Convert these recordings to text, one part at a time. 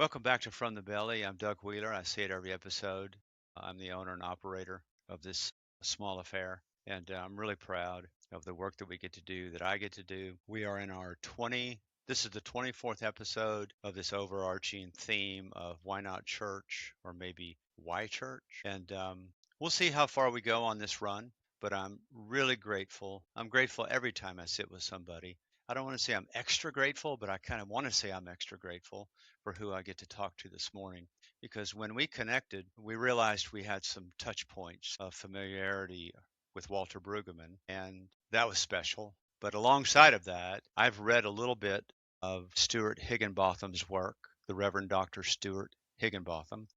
Welcome back to From the Belly. I'm Doug Wheeler. I say it every episode. I'm the owner and operator of this small affair, and I'm really proud of the work that we get to do, that I get to do. We are in this is the 24th episode of this overarching theme of why not church, or maybe why church? And we'll see how far we go on this run, but I'm really grateful. I'm grateful every time I sit with somebody. I don't want to say I'm extra grateful, but I kind of want to say I'm extra grateful for who I get to talk to this morning. Because when we connected, we realized we had some touch points of familiarity with Walter Brueggemann, and that was special. But alongside of that, I've read a little bit of Stuart Higginbotham's work, the Reverend Dr. Stuart Higginbotham.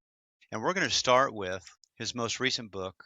And we're going to start with his most recent book,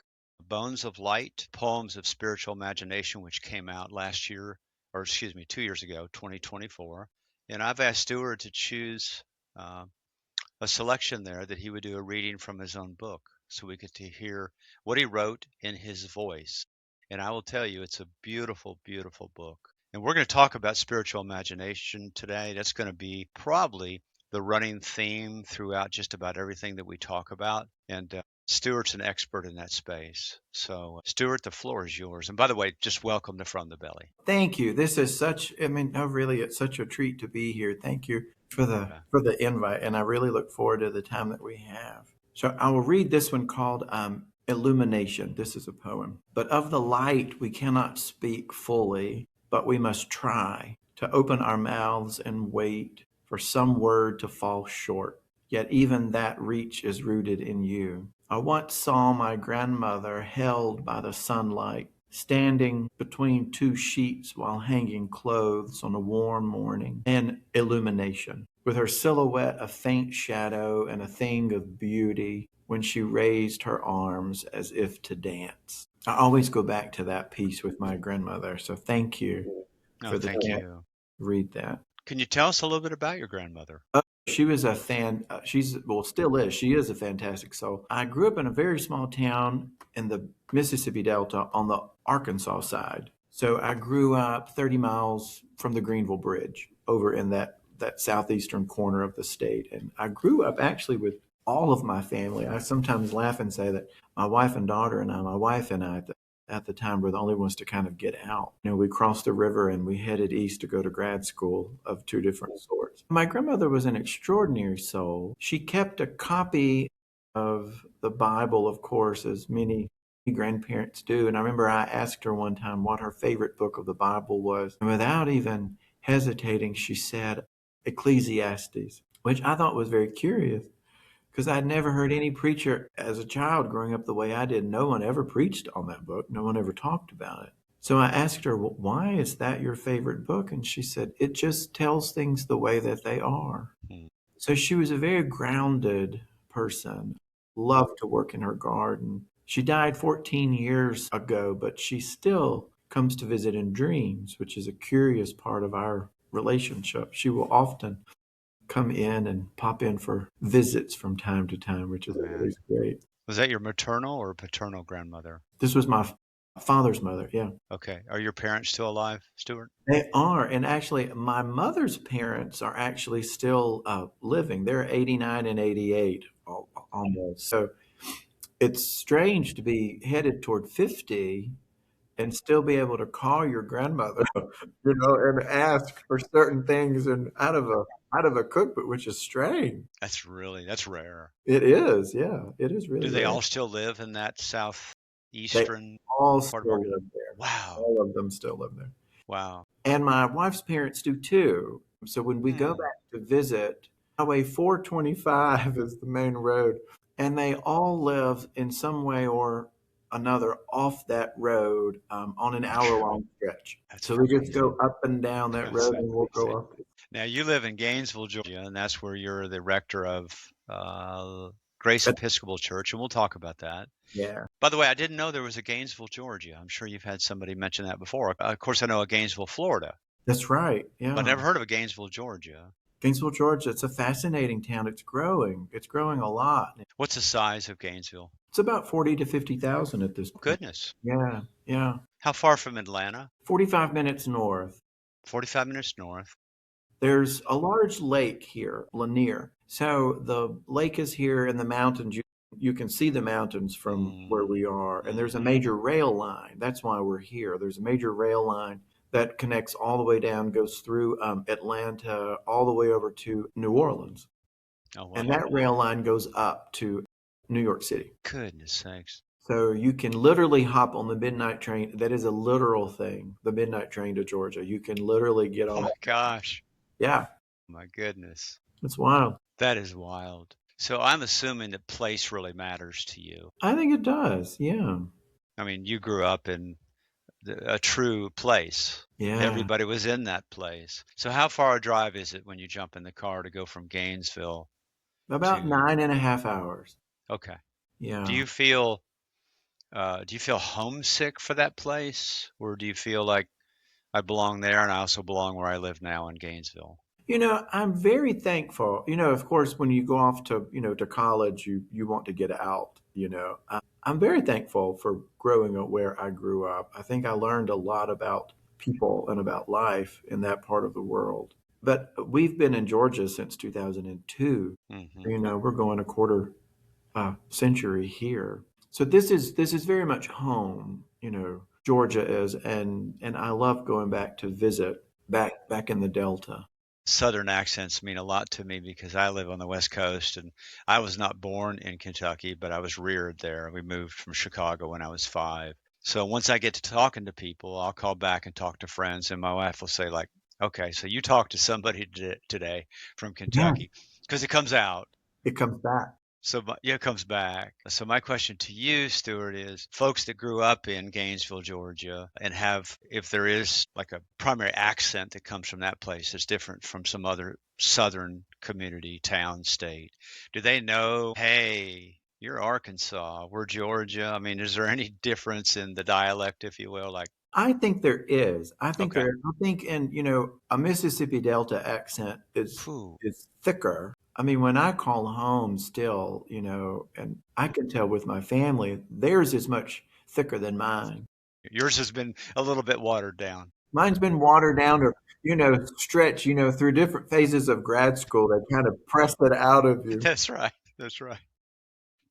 Bones of Light, Poems of Spiritual Imagination, which came out 2 years ago, 2024. And I've asked Stuart to choose a selection there that he would do a reading from his own book, so we get to hear what he wrote in his voice. And I will tell you, it's a beautiful, beautiful book. And we're going to talk about spiritual imagination today. That's going to be probably the running theme throughout just about everything that we talk about. And Stuart's an expert in that space. So, Stuart, the floor is yours. And by the way, just welcome to From the Belly. Thank you. This is it's such a treat to be here. Thank you for the invite, and I really look forward to the time that we have. So I will read this one called Illumination. This is a poem. But of the light we cannot speak fully, but we must try to open our mouths and wait for some word to fall short. Yet even that reach is rooted in you. I once saw my grandmother held by the sunlight, standing between two sheets while hanging clothes on a warm morning, an illumination, with her silhouette a faint shadow and a thing of beauty when she raised her arms as if to dance. I always go back to that piece with my grandmother, so thank you for the Thank chance you. to read that. Can you tell us a little bit about your grandmother? She was a still is. She is a fantastic soul. I grew up in a very small town in the Mississippi Delta on the Arkansas side. So I grew up 30 miles from the Greenville Bridge over in that southeastern corner of the state. And I grew up actually with all of my family. I sometimes laugh and say that my wife and I at the time were the only ones to kind of get out. We crossed the river and we headed east to go to grad school of two different sorts. My grandmother was an extraordinary soul. She kept a copy of the Bible, of course, as many grandparents do. And I remember I asked her one time what her favorite book of the Bible was. And without even hesitating, she said Ecclesiastes, which I thought was very curious, because I'd never heard any preacher as a child growing up the way I did. No one ever preached on that book. No one ever talked about it. So I asked her, well, why is that your favorite book? And she said, it just tells things the way that they are. So she was a very grounded person, loved to work in her garden. She died 14 years ago, but she still comes to visit in dreams, which is a curious part of our relationship. She will often come in and pop in for visits from time to time, which is always great. Was that your maternal or paternal grandmother? This was my father's mother, yeah. Okay. Are your parents still alive, Stuart? They are. And actually, my mother's parents are actually still living. They're 89 and 88 almost. So it's strange to be headed toward 50 and still be able to call your grandmother, and ask for certain things and out of a cookbook, which is strange. That's rare. It is, yeah. It is really Do they rare. all still live in that southeastern all part still of live there. Wow. All of them still live there. Wow. And my wife's parents do too. So when we go back to visit, Highway 425 is the main road, and they all live in some way or another off that road on an hour-long stretch. So we just go up and down that road, and we'll go up. Now, you live in Gainesville, Georgia, and that's where you're the rector of Grace Episcopal Church, and we'll talk about that. Yeah. By the way, I didn't know there was a Gainesville, Georgia. I'm sure you've had somebody mention that before. Of course, I know a Gainesville, Florida. That's right, yeah. But I've never heard of a Gainesville, Georgia. Gainesville, Georgia, it's a fascinating town. It's growing. It's growing a lot. What's the size of Gainesville? It's about 40 to 50,000 at this point. Goodness. Yeah, yeah. How far from Atlanta? 45 minutes north. 45 minutes north. There's a large lake here, Lanier. So the lake is here in the mountains. You can see the mountains from where we are. And there's a major rail line. That's why we're here. There's a major rail line that connects all the way down, goes through Atlanta, all the way over to New Orleans. Oh, wow. And that rail line goes up to New York City. Goodness sakes. So you can literally hop on the midnight train. That is a literal thing, the midnight train to Georgia. You can literally get Oh on. my gosh. Yeah, My goodness. it's wild. That is wild. So I'm assuming that place really matters to you. I think it does. Yeah. I mean, you grew up in a true place. Yeah. Everybody was in that place. So how far a drive is it when you jump in the car to go from Gainesville About to 9.5 hours. Okay. Yeah. Do you feel homesick for that place, or do you feel like I belong there and I also belong where I live now in Gainesville? I'm very thankful. Of course, when you go off to, to college, you want to get out, I'm very thankful for growing up where I grew up. I think I learned a lot about people and about life in that part of the world. But we've been in Georgia since 2002. We're going a quarter century here. So this is very much home, Georgia is, and I love going back to visit back in the Delta. Southern accents mean a lot to me because I live on the West Coast and I was not born in Kentucky, but I was reared there. We moved from Chicago when I was 5. So once I get to talking to people, I'll call back and talk to friends, and my wife will say like, "Okay, so you talked to somebody today from Yeah, Kentucky," because it comes out. it comes back. So yeah, it comes back. So my question to you, Stuart, is folks that grew up in Gainesville, Georgia, and have, if there is like a primary accent that comes from that place that's different from some other southern community, town, state, do they know, hey, you're Arkansas, we're Georgia? I mean, is there any difference in the dialect, if you will? Like, I think there is. I think okay, there. I think, and a Mississippi Delta accent is phew, is thicker. I mean, when I call home, still, and I can tell with my family, theirs is much thicker than mine. yours has been a little bit watered down. Mine's been watered down or, stretched, through different phases of grad school. They kind of press it out of you. That's right. That's right.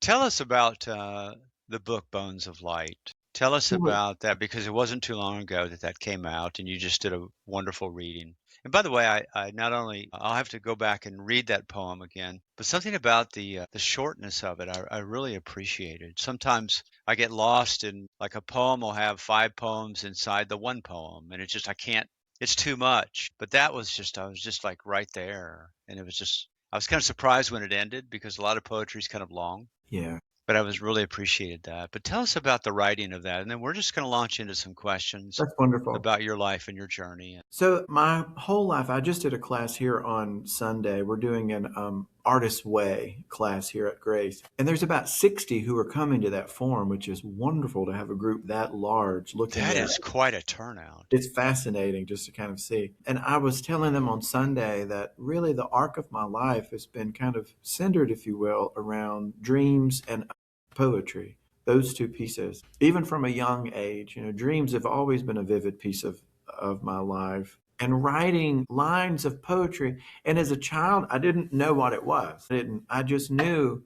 Tell us about the book Bones of Light. Tell us about that because it wasn't too long ago that that came out and you just did a wonderful reading. And by the way, I not only I'll have to go back and read that poem again, but something about the shortness of it I really appreciated. Sometimes I get lost in like a poem will have 5 poems inside the one poem, and it's just I can't. It's too much. But that was just I was just like right there, and it was just I was kind of surprised when it ended because a lot of poetry is kind of long. Yeah. But I was really appreciated that. But tell us about the writing of that, and then we're just going to launch into some questions That's wonderful. about your life and your journey. So my whole life, I just did a class here on Sunday. We're doing an Artist's Way class here at Grace. And there's about 60 who are coming to that forum, which is wonderful to have a group that large looking That at is it. quite a turnout. It's fascinating just to kind of see. And I was telling them on Sunday that really the arc of my life has been kind of centered, if you will, around dreams and poetry. Those two pieces, even from a young age, dreams have always been a vivid piece of my life. And writing lines of poetry. And as a child, I didn't know what it was. I just knew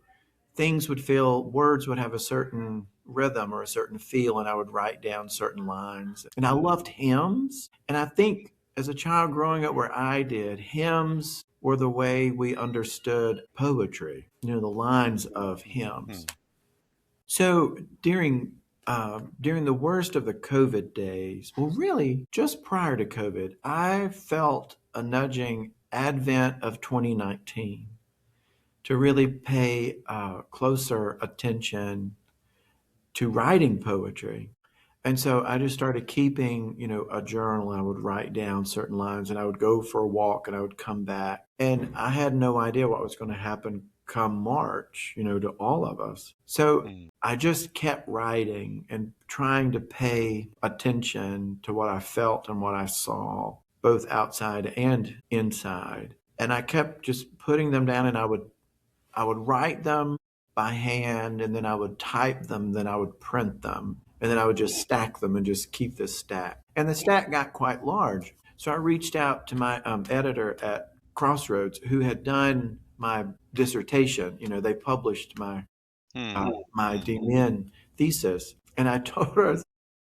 words would have a certain rhythm or a certain feel, and I would write down certain lines. And I loved hymns. And I think as a child growing up where I did, hymns were the way we understood poetry, the lines of hymns. So during the worst of the COVID days, well, really just prior to COVID, I felt a nudging advent of 2019 to really pay closer attention to writing poetry. And so I just started keeping, a journal. I would write down certain lines and I would go for a walk and I would come back. And I had no idea what was going to happen come March, to all of us. So I just kept writing and trying to pay attention to what I felt and what I saw, both outside and inside. And I kept just putting them down, and I would write them by hand, and then I would type them, then I would print them, and then I would just stack them and just keep this stack. And the stack got quite large. So I reached out to my editor at Crossroads, who had done my dissertation. They published Hmm. my DMin thesis, and I told her,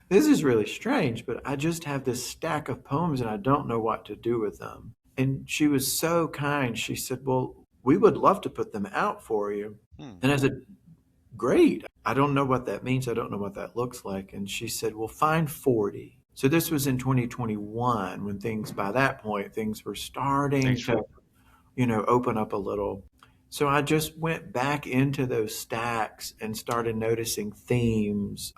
"This is really strange, but I just have this stack of poems, and I don't know what to do with them." And she was so kind. She said, "Well, we would love to put them out for you." Hmm. And I said, "Great. I don't know what that means. I don't know what that looks like." And she said, "Well, find 40." So this was in 2021 when by that point, things were starting Thanks. to, open up a little. So I just went back into those stacks and started noticing themes,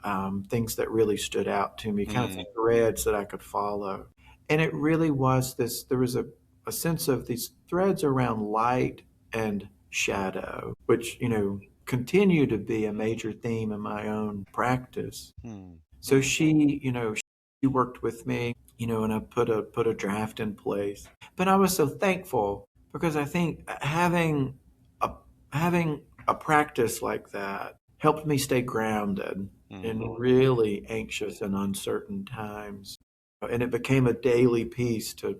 things that really stood out to me, kind of Hmm. threads that I could follow. And it really was there was a sense of these threads around light and shadow, which, continue to be a major theme in my own practice. Hmm. So she worked with me, and I put a draft in place. But I was so thankful because I think a having a practice like that helped me stay grounded Hmm. in really anxious and uncertain times. And it became a daily piece to,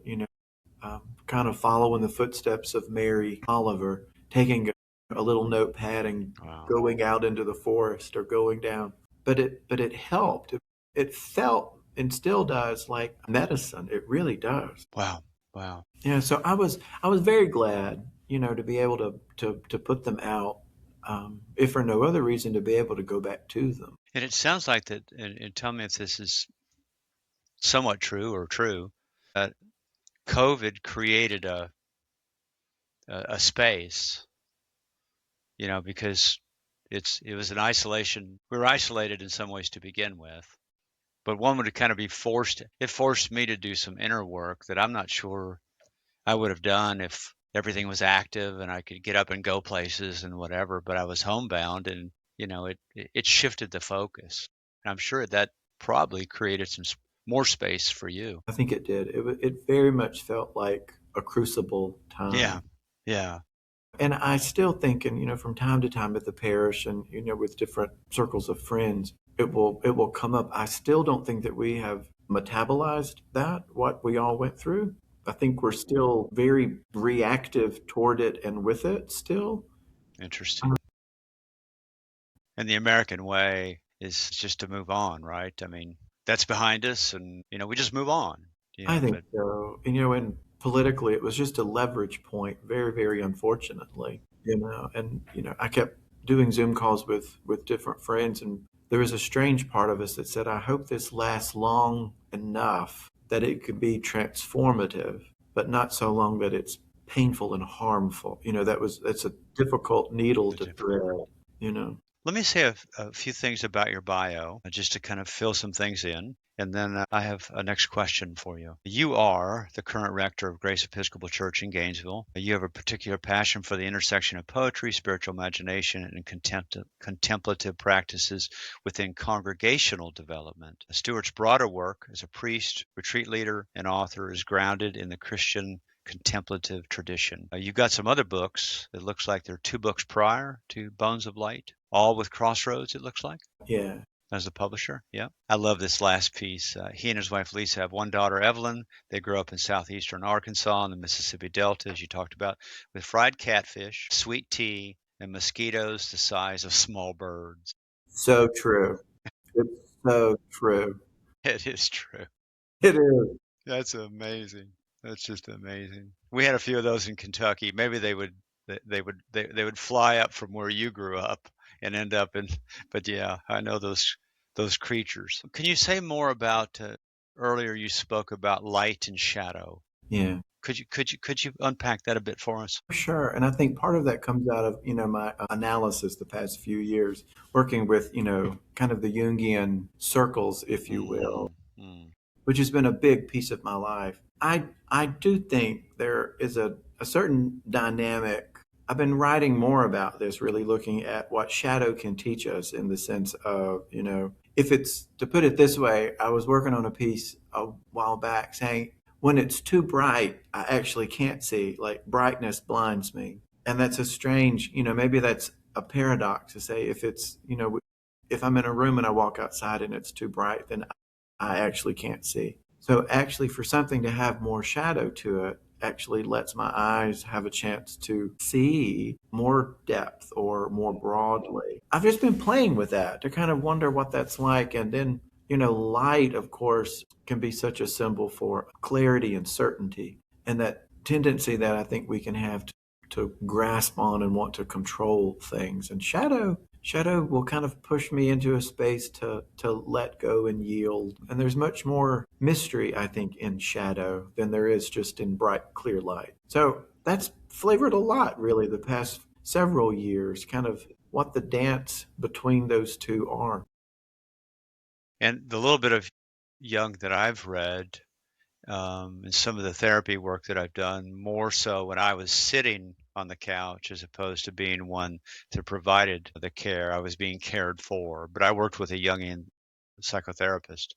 kind of follow in the footsteps of Mary Oliver, taking a little notepad and Wow. going out into the forest or going down. But it helped. It felt and still does like medicine. It really does. Wow. Wow. Yeah. So I was very glad, to be able to put them out, if for no other reason to be able to go back to them. And it sounds like that, and tell me if this is somewhat true or true, that COVID created a space, because it was an isolation. We were isolated in some ways to begin with, but one would kind of be forced. It forced me to do some inner work that I'm not sure I would have done if everything was active and I could get up and go places and whatever. But I was homebound, and it shifted the focus. And I'm sure that probably created some more space for you. I think it did. It very much felt like a crucible Yeah, time. yeah, And I still think, and from time to time at the parish, and with different circles of friends, it will come up. I still don't think that we have metabolized that what we all went through. I think we're still very reactive toward it and with it still. interesting. And the American way is just to move on, right? I mean, that's behind us, and we just move on. I think But so. And politically, it was just a leverage point, very, very unfortunately. And I kept doing Zoom calls with different friends, and there was a strange part of us that said, "I hope this lasts long enough that it could be transformative, but not so long that it's painful and harmful." That's a difficult needle the to different. thread. You know. Let me say a few things about your bio, just to kind of fill some things in. And then I have a next question for you. You are the current rector of Grace Episcopal Church in Gainesville. You have a particular passion for the intersection of poetry, spiritual imagination, and contemplative practices within congregational development. Stuart's broader work as a priest, retreat leader, and author is grounded in the Christian contemplative tradition. You've got some other books. It looks like there are two books prior to Bones of Light, all with Crossroads, it looks like, Yeah. as the publisher. Yeah. I love this last piece. He and his wife Lisa have one daughter, Evelyn. They grew up in southeastern Arkansas in the Mississippi Delta, as you talked about, with fried catfish, sweet tea, and mosquitoes the size of small birds. So true. It's so true. It is true. It is. That's amazing. That's just amazing. We had a few of those in Kentucky. Maybe they would fly up from where you grew up and end up in. But yeah, I know those creatures. Can you say more about? Earlier, you spoke about light and shadow. Yeah. Could you unpack that a bit for us? Sure. And I think part of that comes out of, my analysis the past few years, working with, kind of the Jungian circles, if you will, Mm, mm, which has been a big piece of my life. I do think there is a certain dynamic. I've been writing more about this, really looking at what shadow can teach us in the sense of, if it's to put it this way, I was working on a piece a while back saying, when it's too bright, I actually can't see. Like brightness blinds me. And that's a strange, maybe that's a paradox to say if it's, if I'm in a room and I walk outside and it's too bright, then I actually can't see. So actually, for something to have more shadow to it, actually lets my eyes have a chance to see more depth or more broadly. I've just been playing with that to kind of wonder what that's like. And then, light, of course, can be such a symbol for clarity and certainty, and that tendency that I think we can have to grasp on and want to control things. And shadow will kind of push me into a space to let go and yield. And there's much more mystery, I think, in shadow than there is just in bright, clear light. So that's flavored a lot, really, the past several years, kind of what the dance between those two are. And the little bit of Jung that I've read, and some of the therapy work that I've done, more so when I was sitting on the couch as opposed to being one that provided the care. I was being cared for, but I worked with a Jungian psychoanalyst.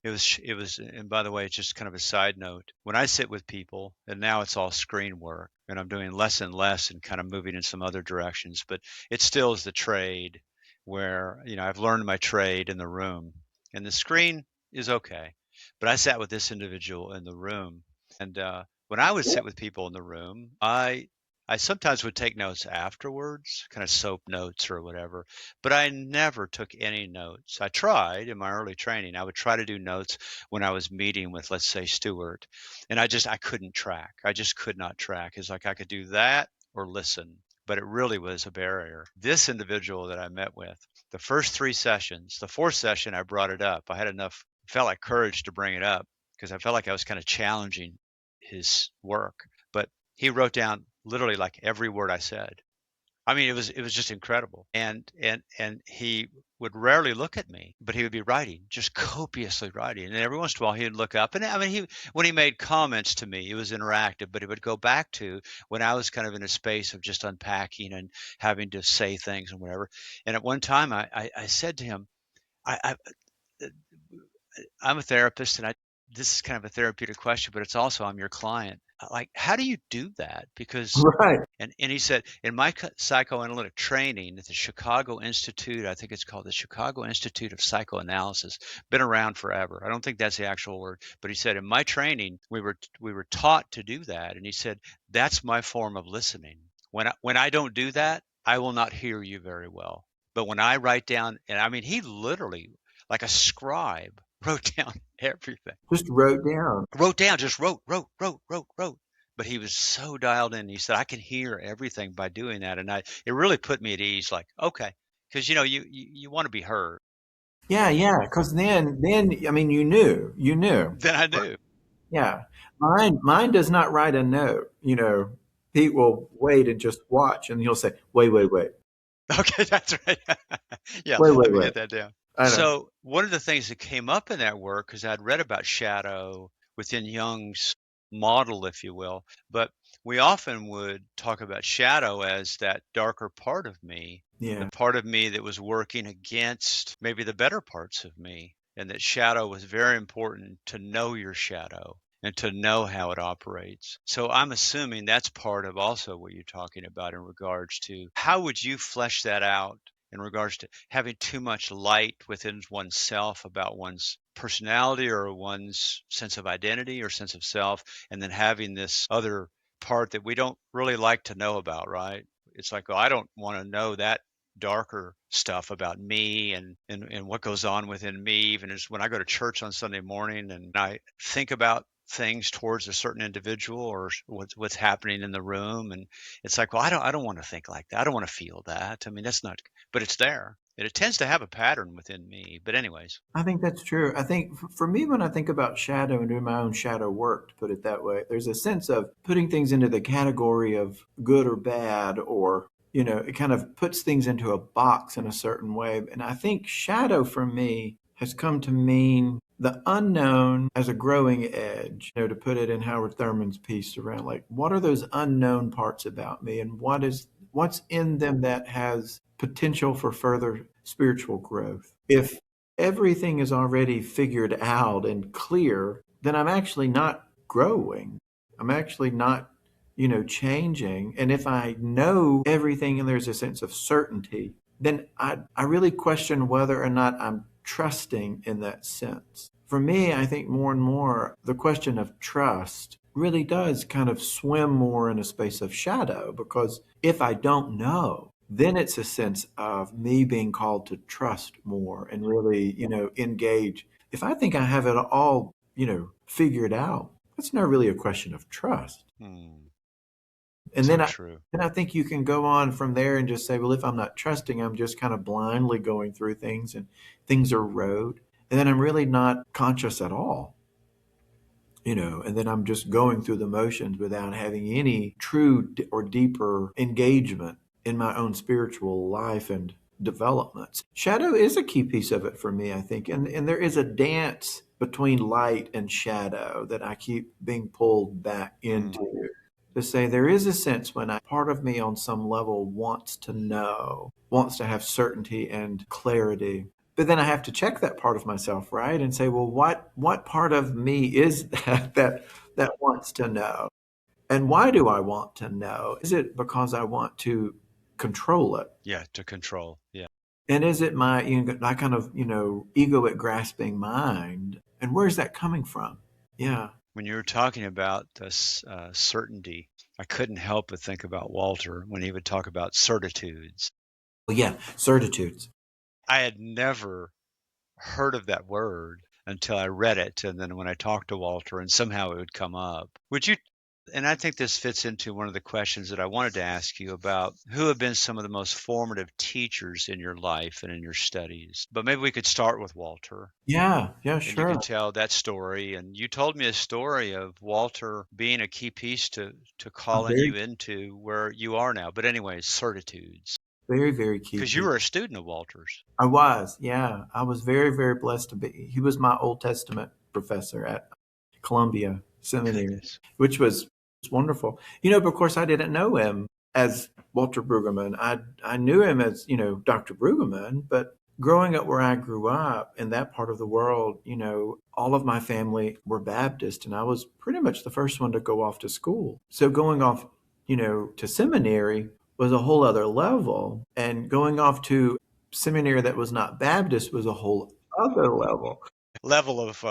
It was, and by the way, it's just kind of a side note. When I sit with people, and now it's all screen work, and I'm doing less and less and kind of moving in some other directions, but it still is the trade where, I've learned my trade in the room, and the screen is okay. But I sat with this individual in the room, and when I would sit with people in the room, I sometimes would take notes afterwards, kind of soap notes or whatever, but I never took any notes. I tried in my early training. I would try to do notes when I was meeting with, let's say, Stuart, and I couldn't track. I just could not track. It's like I could do that or listen, but it really was a barrier. This individual that I met with, the first 3 sessions, the fourth session, I brought it up. I had enough, felt like courage to bring it up because I felt like I was kind of challenging his work. But he wrote down literally like every word I said. I mean, it was just incredible. And he would rarely look at me, but he would be writing, just copiously writing. And every once in a while, he would look up. And I mean, when he made comments to me, it was interactive. But he would go back to when I was kind of in a space of just unpacking and having to say things and whatever. And at one time, I said to him, I, I'm a therapist, and this is kind of a therapeutic question, but it's also I'm your client. Like, how do you do that? Because Right. and he said, in my psychoanalytic training at the Chicago Institute, I think it's called the Chicago Institute of Psychoanalysis, been around forever. I don't think that's the actual word, but he said in my training we were taught to do that, and he said that's my form of listening. When I don't do that, I will not hear you very well. But when I write down, and I mean, he literally, like a scribe, wrote down everything. Just wrote down. Wrote down, just wrote. But he was so dialed in. He said, I can hear everything by doing that. And it really put me at ease, like, okay, because you want to be heard. Yeah, yeah. Because then, I mean, you knew. Then I knew. Yeah. Mine does not write a note. Pete will wait and just watch, and he'll say, "Wait, wait, wait, Okay, that's right. Yeah, wait, let wait, me wait." get that down. I know. So one of the things that came up in that work, because I'd read about shadow within Jung's model, if you will, but we often would talk about shadow as that darker part of me, the Yeah. part of me that was working against maybe the better parts of me, and that shadow was very important to know your shadow and to know how it operates. So I'm assuming that's part of also what you're talking about in regards to how would you flesh that out in regards to having too much light within oneself about one's personality or one's sense of identity or sense of self, and then having this other part that we don't really like to know about, right? It's like, oh, I don't want to know that darker stuff about me and what goes on within me, even as when I go to church on Sunday morning and I think about things towards a certain individual or what's happening in the room, and it's like, well, I don't want to think like that. I don't want to feel that. I mean, that's not, but it's there. And it tends to have a pattern within me. But anyways, I think that's true. I think for me, when I think about shadow and doing my own shadow work, to put it that way, there's a sense of putting things into the category of good or bad, or, it kind of puts things into a box in a certain way. And I think shadow for me has come to mean the unknown as a growing edge, to put it in Howard Thurman's piece around, like, what are those unknown parts about me, and what's in them that has potential for further spiritual growth. If everything is already figured out and clear, then I'm actually not growing. I'm actually not, changing. And if I know everything and there's a sense of certainty, then I really question whether or not I'm trusting in that sense. For me, I think more and more the question of trust really does kind of swim more in a space of shadow, because if I don't know, then it's a sense of me being called to trust more and really, engage. If I think I have it all, figured out, it's not really a question of trust. Hmm. And So then I, true. then I think you can go on from there and just say, well, if I'm not trusting, I'm just kind of blindly going through things and things are road. And then I'm really not conscious at all, and then I'm just going through the motions without having any true or deeper engagement in my own spiritual life and developments. Shadow is a key piece of it for me, I think. And there is a dance between light and shadow that I keep being pulled back Hmm. into. To say there is a sense when part of me on some level wants to know, wants to have certainty and clarity. But then I have to check that part of myself, right? And say, well, what part of me is that wants to know? And why do I want to know? Is it because I want to control it? Yeah, to control. Yeah. And is it my kind of, egoic grasping mind? And where's that coming from? Yeah. When you were talking about this certainty, I couldn't help but think about Walter when he would talk about certitudes. Well, yeah. Certitudes. I had never heard of that word until I read it. And then when I talked to Walter, and somehow it would come up. Would you? And I think this fits into one of the questions that I wanted to ask you about who have been some of the most formative teachers in your life and in your studies. But maybe we could start with Walter. Yeah. Yeah, And you sure. can tell that story. And you told me a story of Walter being a key piece to calling Very, you into where you are now. But anyway, certitudes. very, very key Because you piece. were a student of Walter's. I was, yeah. I was very, very blessed to be. He was my Old Testament professor at Columbia Seminary, Goodness. which was wonderful. But of course, I didn't know him as Walter Brueggemann. I knew him as, Dr. Brueggemann, but growing up where I grew up in that part of the world, all of my family were Baptist, and I was pretty much the first one to go off to school. So going off, to seminary was a whole other level, and going off to seminary that was not Baptist was a whole other level. Level of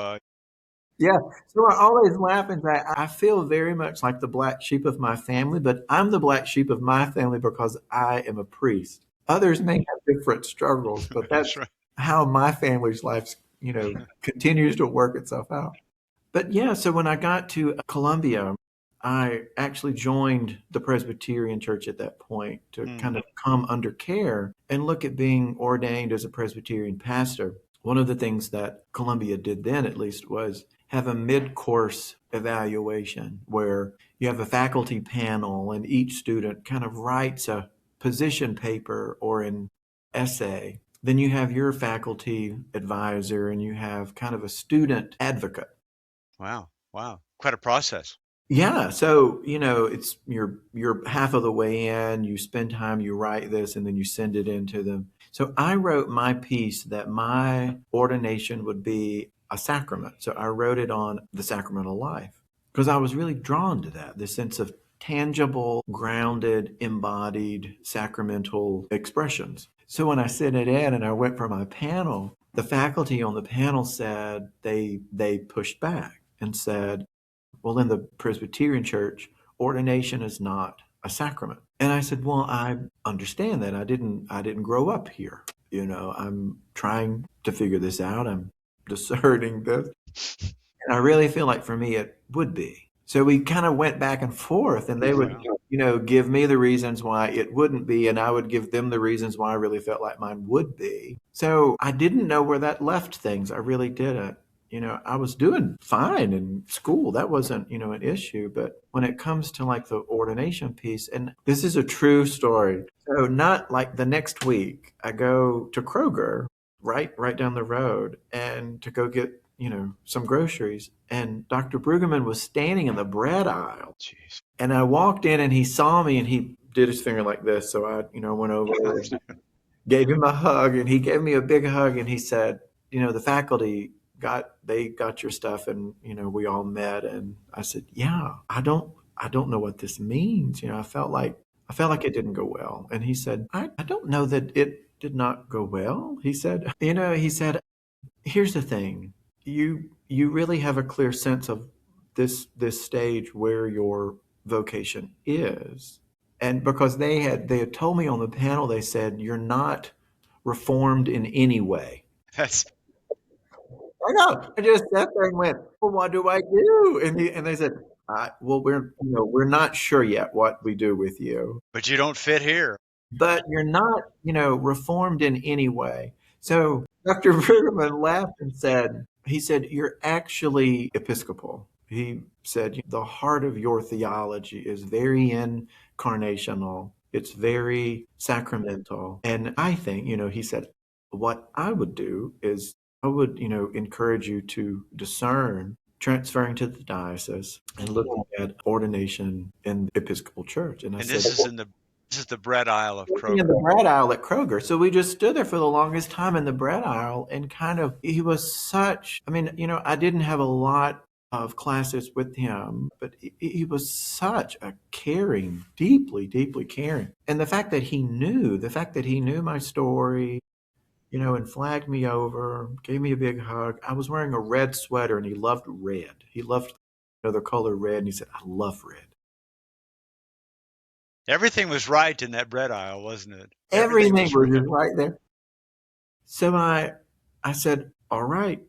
Yeah. So I always laugh and say, I feel very much like the black sheep of my family, but I'm the black sheep of my family because I am a priest. Others may have different struggles, but that's that's right. how my family's life, continues to work itself out. But yeah, so when I got to Columbia, I actually joined the Presbyterian Church at that point to kind of come under care and look at being ordained as a Presbyterian pastor. One of the things that Columbia did then, at least, was have a mid-course evaluation where you have a faculty panel and each student kind of writes a position paper or an essay. Then you have your faculty advisor and you have kind of a student advocate. Wow. Wow. Quite a process. Yeah, so it's you're half of the way in, you spend time, you write this, and then you send it in to them. So I wrote my piece that my ordination would be a sacrament. So I wrote it on the sacramental life because I was really drawn to that, the sense of tangible, grounded, embodied sacramental expressions. So when I sent it in and I went for my panel, the faculty on the panel said they pushed back and said, well, in the Presbyterian Church, ordination is not a sacrament. And I said, well, I understand that. I didn't grow up here. I'm trying to figure this out. I'm discerning this. And I really feel like for me it would be. So we kind of went back and forth, and they would, give me the reasons why it wouldn't be, and I would give them the reasons why I really felt like mine would be. So I didn't know where that left things. I really didn't. I was doing fine in school. That wasn't, an issue. But when it comes to like the ordination piece, and this is a true story. So not like the next week, I go to Kroger, right down the road, and to go get, some groceries. And Dr. Brueggemann was standing in the bread aisle. Jeez. And I walked in and he saw me and he did his finger like this. So I, went over and gave him a hug, and he gave me a big hug and he said, the faculty got your stuff, and we all met. And I said, yeah, I don't know what this means. I felt like it didn't go well. And he said, I don't know that it did not go well. He said, Here's the thing. You really have a clear sense of this stage where your vocation is. And because they had told me on the panel, they said, you're not reformed in any way. That's I know. I just sat there and went, well, what do I do? And they said, well, we're not sure yet what we do with you, but you don't fit here. but you're not, reformed in any way. So Dr. Brueggemann laughed and he said, you're actually Episcopal. He said, the heart of your theology is very incarnational. It's very sacramental. And I think, he said, what I would do is I would, encourage you to discern transferring to the diocese and looking at ordination in the Episcopal Church. And I And said, this is the bread aisle of working in Kroger. the bread aisle at Kroger. So we just stood there for the longest time in the bread aisle and he was I didn't have a lot of classes with him, but he was such a caring, deeply, deeply caring. And the fact that he knew my story, and flagged me over, gave me a big hug. I was wearing a red sweater and he loved red. He loved, the color red. And he said, I love red. Everything was right in that bread aisle, wasn't it? Everything was just right there. So I said, all right,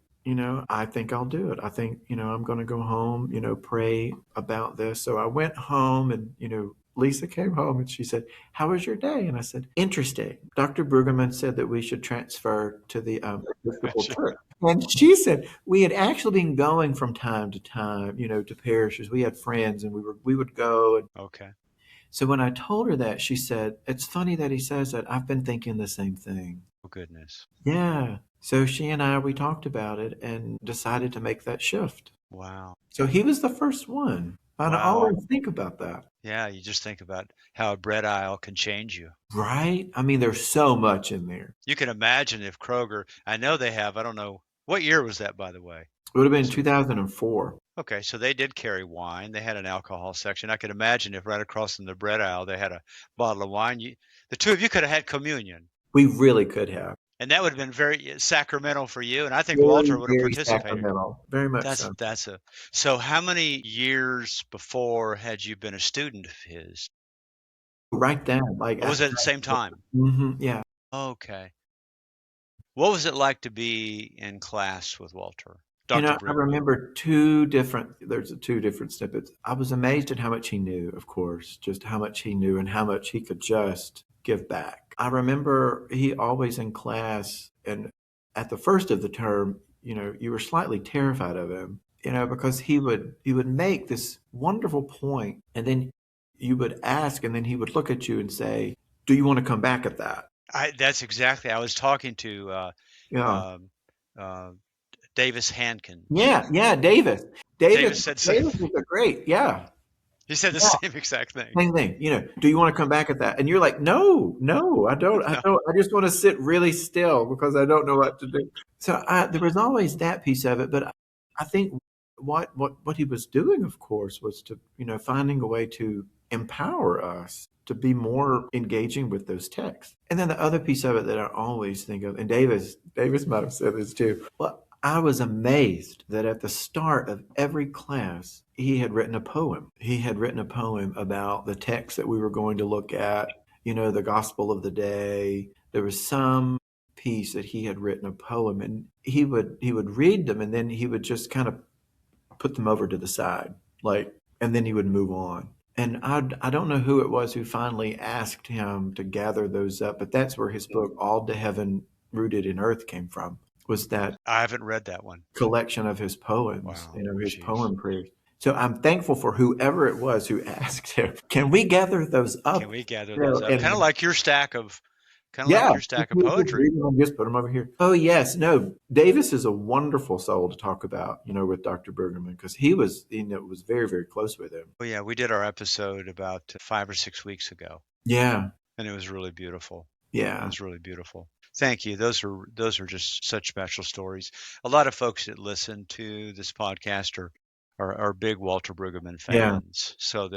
I think I'll do it. I think, I'm going to go home, pray about this. So I went home and, Lisa came home and she said, how was your day? And I said, interesting. Dr. Brueggemann said that we should transfer to the Episcopal Church. And she said, we had actually been going from time to time, to parishes. We had friends and we would go. And Okay. so when I told her that, she said, it's funny that he says that. I've been thinking the same thing. Oh, goodness. Yeah. So she and we talked about it and decided to make that shift. Wow. So he was the first one. And I always think about that. Yeah, you just think about how a bread aisle can change you. Right? I mean, there's so much in there. You can imagine if Kroger, I know they have, I don't know, what year was that, by the way? It would have been 2004. Okay, so they did carry wine. They had an alcohol section. I could imagine if right across from the bread aisle they had a bottle of wine. The two of you could have had communion. We really could have. And that would have been very sacramental for you. And I think Walter would have participated. Sacramental. Very much so. So how many years before had you been a student of his? Right then. Or was it at the same time? Mm-hmm, yeah. Okay. What was it like to be in class with Walter? I remember two different snippets. I was amazed at how much he knew, of course, just how much he knew and how much he could just give back. I remember he always in class, and at the first of the term, you were slightly terrified of him, because he would make this wonderful point, and then you would ask, and then he would look at you and say, do you want to come back at that? That's exactly. I was talking to Davis Hankin. Yeah, Davis. Davis said Davis was a great, yeah. He said the same exact thing. Same thing. Do you want to come back at that? And you're like, no, I don't. I just want to sit really still because I don't know what to do. So there was always that piece of it. But I think what he was doing, of course, was to, finding a way to empower us to be more engaging with those texts. And then the other piece of it that I always think of, and Davis might have said this too. Well, I was amazed that at the start of every class, he had written a poem. He had written a poem about the text that we were going to look at, the gospel of the day. There was some piece that he had written a poem, and he would read them, and then he would just kind of put them over to the side, and then he would move on. And I don't know who it was who finally asked him to gather those up, but that's where his book, All to Heaven, Rooted in Earth, came from. Was that I haven't read that one. Collection of his poems, Wow. His poem prayers. So I'm thankful for whoever it was who asked him, can we gather those up? Kind of like your stack of poetry. Just put them over here. Oh, yes. No, Davis is a wonderful soul to talk about, with Dr. Brueggemann, because he was, was very, very close with him. Well, yeah, we did our episode about 5 or 6 weeks ago. Yeah. And it was really beautiful. Yeah. It was really beautiful. Thank you. Those are just such special stories. A lot of folks that listen to this podcast are big Walter Brueggemann fans. So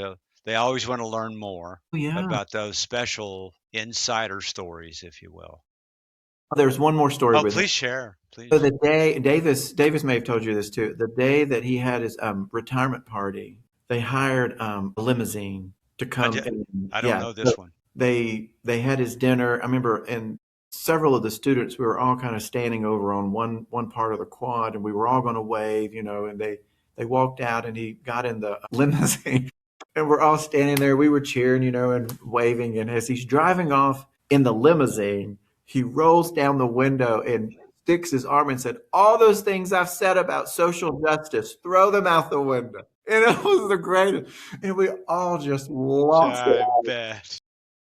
they always want to learn more about those special insider stories, if you will. There's one more story Oh, with him. please share, So please. the day Davis may have told you this too. The day that he had his retirement party, they hired a limousine to I come did. in. I don't Yeah, know so this one. they had his dinner. I remember, and several of the students, we were all kind of standing over on one part of the quad, and we were all going to wave, and they walked out, and he got in the limousine, and we're all standing there. We were cheering, and waving, and as he's driving off in the limousine, he rolls down the window and sticks his arm and said, "All those things I've said about social justice, throw them out the window." And it was the greatest. And we all just lost it I bet.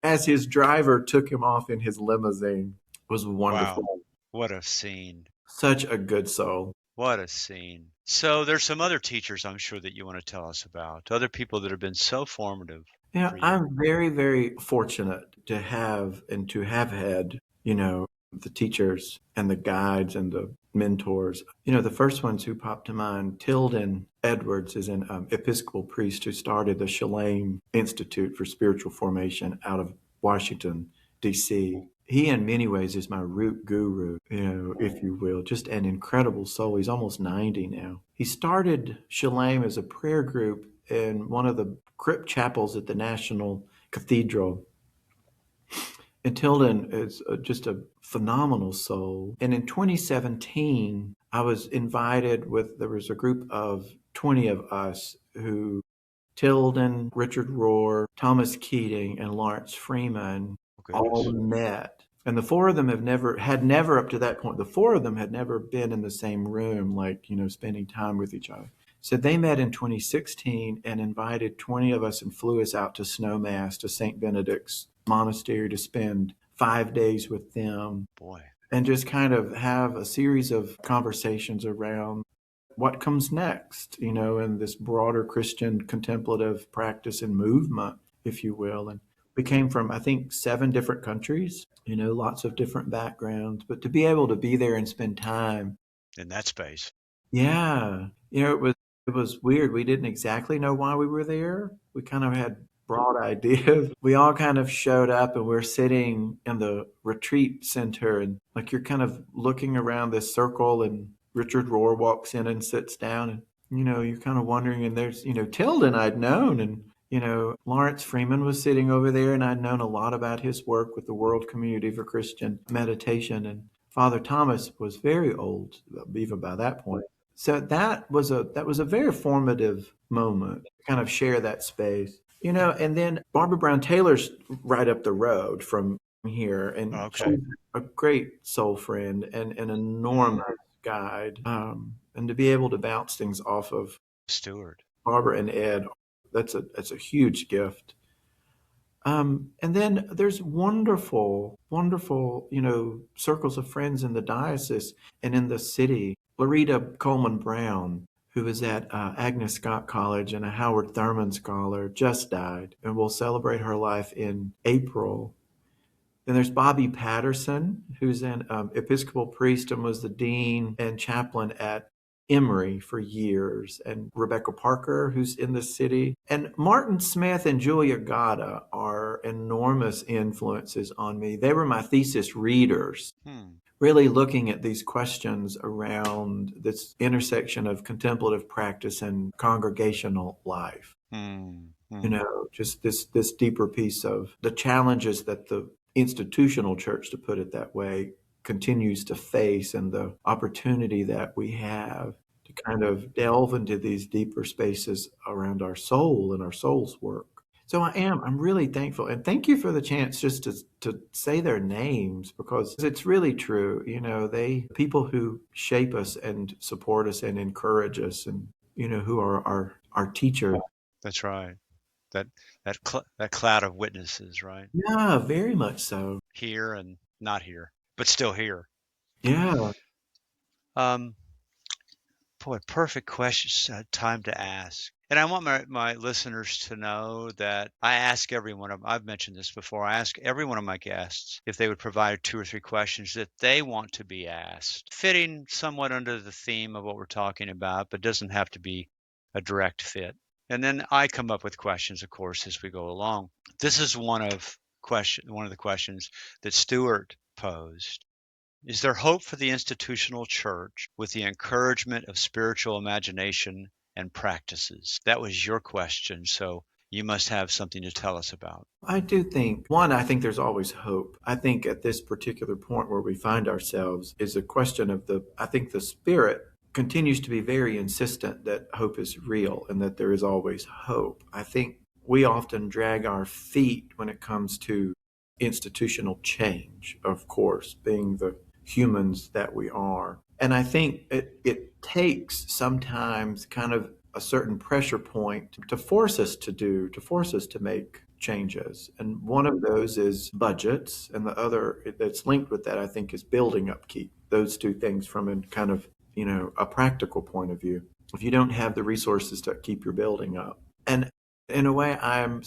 as his driver took him off in his limousine. It was Wow. wonderful. What a scene. Such a good soul. What a scene. So there's some other teachers I'm sure that you want to tell us about, other people that have been so formative Yeah, for you. I'm very, very fortunate to have had, the teachers and the guides and the mentors. The first ones who popped to mind, Tilden Edwards is an Episcopal priest who started the Shalem Institute for Spiritual Formation out of Washington, D.C. He, in many ways, is my root guru, if you will, just an incredible soul. He's almost 90 now. He started Shalem as a prayer group in one of the crypt chapels at the National Cathedral. And Tilden is just a phenomenal soul. And in 2017, I was invited there was a group of 20 of us who Tilden, Richard Rohr, Thomas Keating, and Lawrence Freeman Oh, all goodness. met. And the four of them had never up to that point, the four of them had never been in the same room, like, spending time with each other. So they met in 2016 and invited 20 of us and flew us out to Snowmass, to St. Benedict's Monastery, to spend 5 days with them Boy. and just kind of have a series of conversations around what comes next, in this broader Christian contemplative practice and movement, if you will. And we came from, I think, 7 different countries, lots of different backgrounds, but to be able to be there and spend time. In that space. Yeah. It was weird. We didn't exactly know why we were there. We kind of had broad ideas. We all kind of showed up and we're sitting in the retreat center, and like you're kind of looking around this circle, and Richard Rohr walks in and sits down, and you're kind of wondering, and there's Tilden I'd known, and Lawrence Freeman was sitting over there, and I'd known a lot about his work with the World Community for Christian Meditation, and Father Thomas was very old even by that point. So that was a very formative moment to kind of share that space. And then Barbara Brown Taylor's right up the road from here, and Okay. she's a great soul friend and an enormous guide. And to be able to bounce things off of Stuart. Barbara and Ed, that's a huge gift. And then there's wonderful, wonderful, circles of friends in the diocese and in the city. Larita Coleman Brown, who was at Agnes Scott College and a Howard Thurman scholar, just died, and we'll celebrate her life in April. Then there's Bobby Patterson, who's an Episcopal priest and was the dean and chaplain at Emory for years, and Rebecca Parker, who's in the city. And Martin Smith and Julia Gada are enormous influences on me. They were my thesis readers, Hmm. really looking at these questions around this intersection of contemplative practice and congregational life. Hmm. Hmm. Just this deeper piece of the challenges that the institutional church, to put it that way, continues to face, and the opportunity that we have to kind of delve into these deeper spaces around our soul and our soul's work. So I'm really thankful, and thank you for the chance just to say their names, because it's really true. They people who shape us and support us and encourage us, and who are our teachers. That's right. That that cloud of witnesses, right? Yeah, very much so. Here and not here, but still here. Yeah. Um, Boy, perfect question, time to ask. And I want my listeners to know that I ask every one of them, I've mentioned this before, I ask every one of my guests if they would provide 2 or 3 questions that they want to be asked, fitting somewhat under the theme of what we're talking about, but doesn't have to be a direct fit. And then I come up with questions, of course, as we go along. This is one of the questions that Stuart posed. Is there hope for the institutional church with the encouragement of spiritual imagination and practices? That was your question, so you must have something to tell us about. I do think, one, I think there's always hope. I think at this particular point where we find ourselves is a question of I think the Spirit continues to be very insistent that hope is real and that there is always hope. I think we often drag our feet when it comes to institutional change, of course, being the humans that we are. And I think it takes sometimes kind of a certain pressure point to force us to make changes. And one of those is budgets, and the other that's linked with that, I think, is building upkeep. Those two things from a kind of, a practical point of view. If you don't have the resources to keep your building up. And in a way, I'm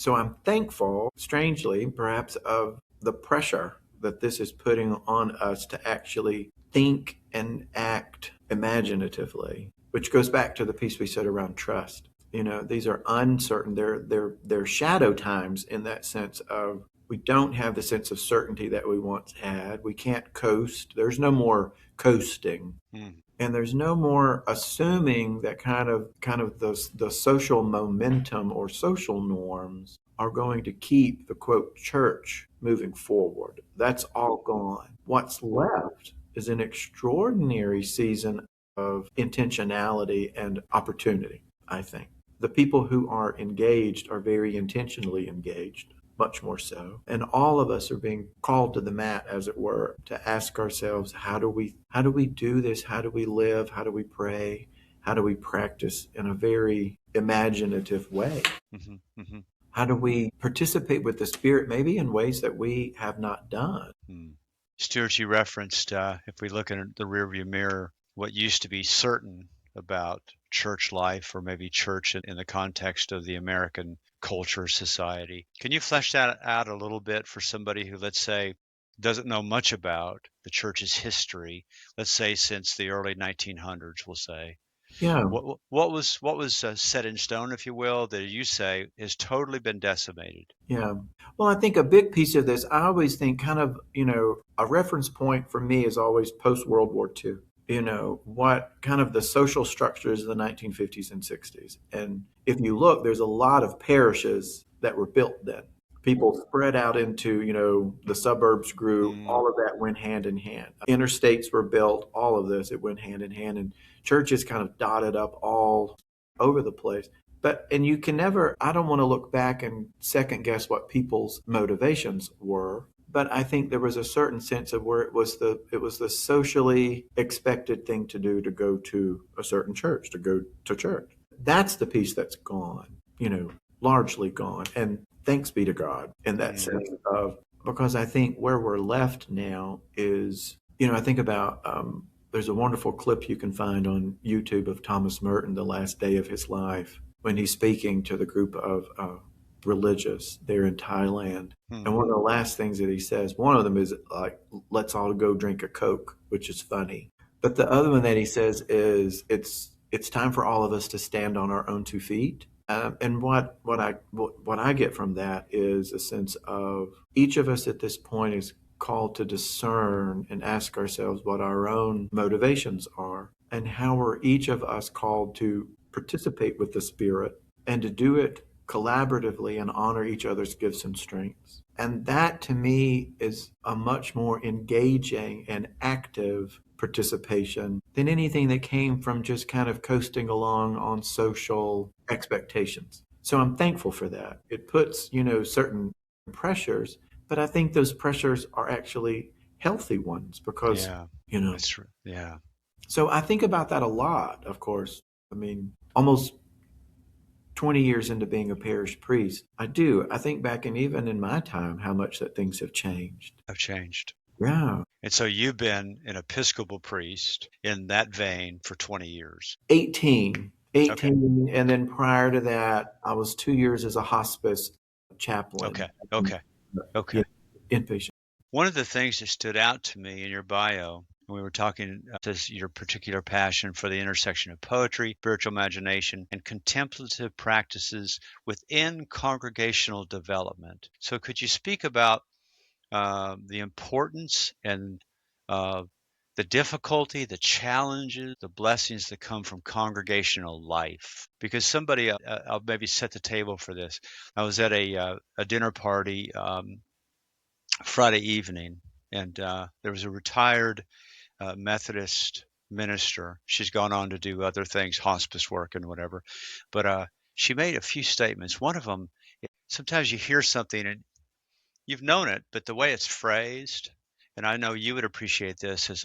thankful, strangely, perhaps, of the pressure that this is putting on us to actually think and act imaginatively, which goes back to the piece we said around trust. These are uncertain. They're shadow times in that sense of we don't have the sense of certainty that we once had. We can't coast. There's no more coasting. And there's no more assuming that kind of the social momentum or social norms are going to keep the quote church moving forward. That's all gone. What's left is an extraordinary season of intentionality and opportunity, I think. The people who are engaged are very intentionally engaged, much more so. And all of us are being called to the mat, as it were, to ask ourselves, how do we do this? How do we live? How do we pray? How do we practice in a very imaginative way? Mm-hmm, mm-hmm. How do we participate with the Spirit maybe in ways that we have not done? Stuart, you referenced, if we look in the rearview mirror, what used to be certain about church life, or maybe church in the context of the American culture, society. Can you flesh that out a little bit for somebody who, let's say, doesn't know much about the church's history, let's say since the early 1900s, we'll say? Yeah. What was set in stone, if you will, that you say has totally been decimated? Yeah. Well, I think a big piece of this, I always think kind of, a reference point for me is always post World War II. What kind of the social structures of the 1950s and 60s. And if you look, there's a lot of parishes that were built then. People spread out into, the suburbs grew, all of that went hand in hand. Interstates were built, all of this, it went hand in hand. And churches kind of dotted up all over the place. And you can never, I don't want to look back and second guess what people's motivations were. But I think there was a certain sense of where it was the socially expected thing to do to go to a certain church, to go to church. That's the piece that's gone, largely gone. And thanks be to God in that sense of, because I think where we're left now is, I think about, there's a wonderful clip you can find on YouTube of Thomas Merton, the last day of his life, when he's speaking to the group of religious there in Thailand. And one of the last things that he says, one of them is like, let's all go drink a Coke, which is funny. But the other one that he says is, it's time for all of us to stand on our own 2 feet. And what I get from that is a sense of each of us at this point is called to discern and ask ourselves what our own motivations are, and how are each of us called to participate with the Spirit and to do it collaboratively and honor each other's gifts and strengths. And that to me is a much more engaging and active participation than anything that came from just kind of coasting along on social expectations. So I'm thankful for that. It puts, certain pressures, but I think those pressures are actually healthy ones because, that's true. Yeah. So I think about that a lot, of course. I mean, almost 20 years into being a parish priest, I think back, and even in my time, how much that things have changed. Yeah. And so you've been an Episcopal priest in that vein for 20 years. 18. Okay. And then prior to that, I was 2 years as a hospice chaplain. Okay. Inpatient. One of the things that stood out to me in your bio, when we were talking to your particular passion for the intersection of poetry, spiritual imagination, and contemplative practices within congregational development. So could you speak about the importance and the difficulty, the challenges, the blessings that come from congregational life. Because somebody, I'll maybe set the table for this. I was at a dinner party Friday evening, and there was a retired Methodist minister. She's gone on to do other things, hospice work and whatever. But she made a few statements. One of them, sometimes you hear something and you've known it, but the way it's phrased, and I know you would appreciate this as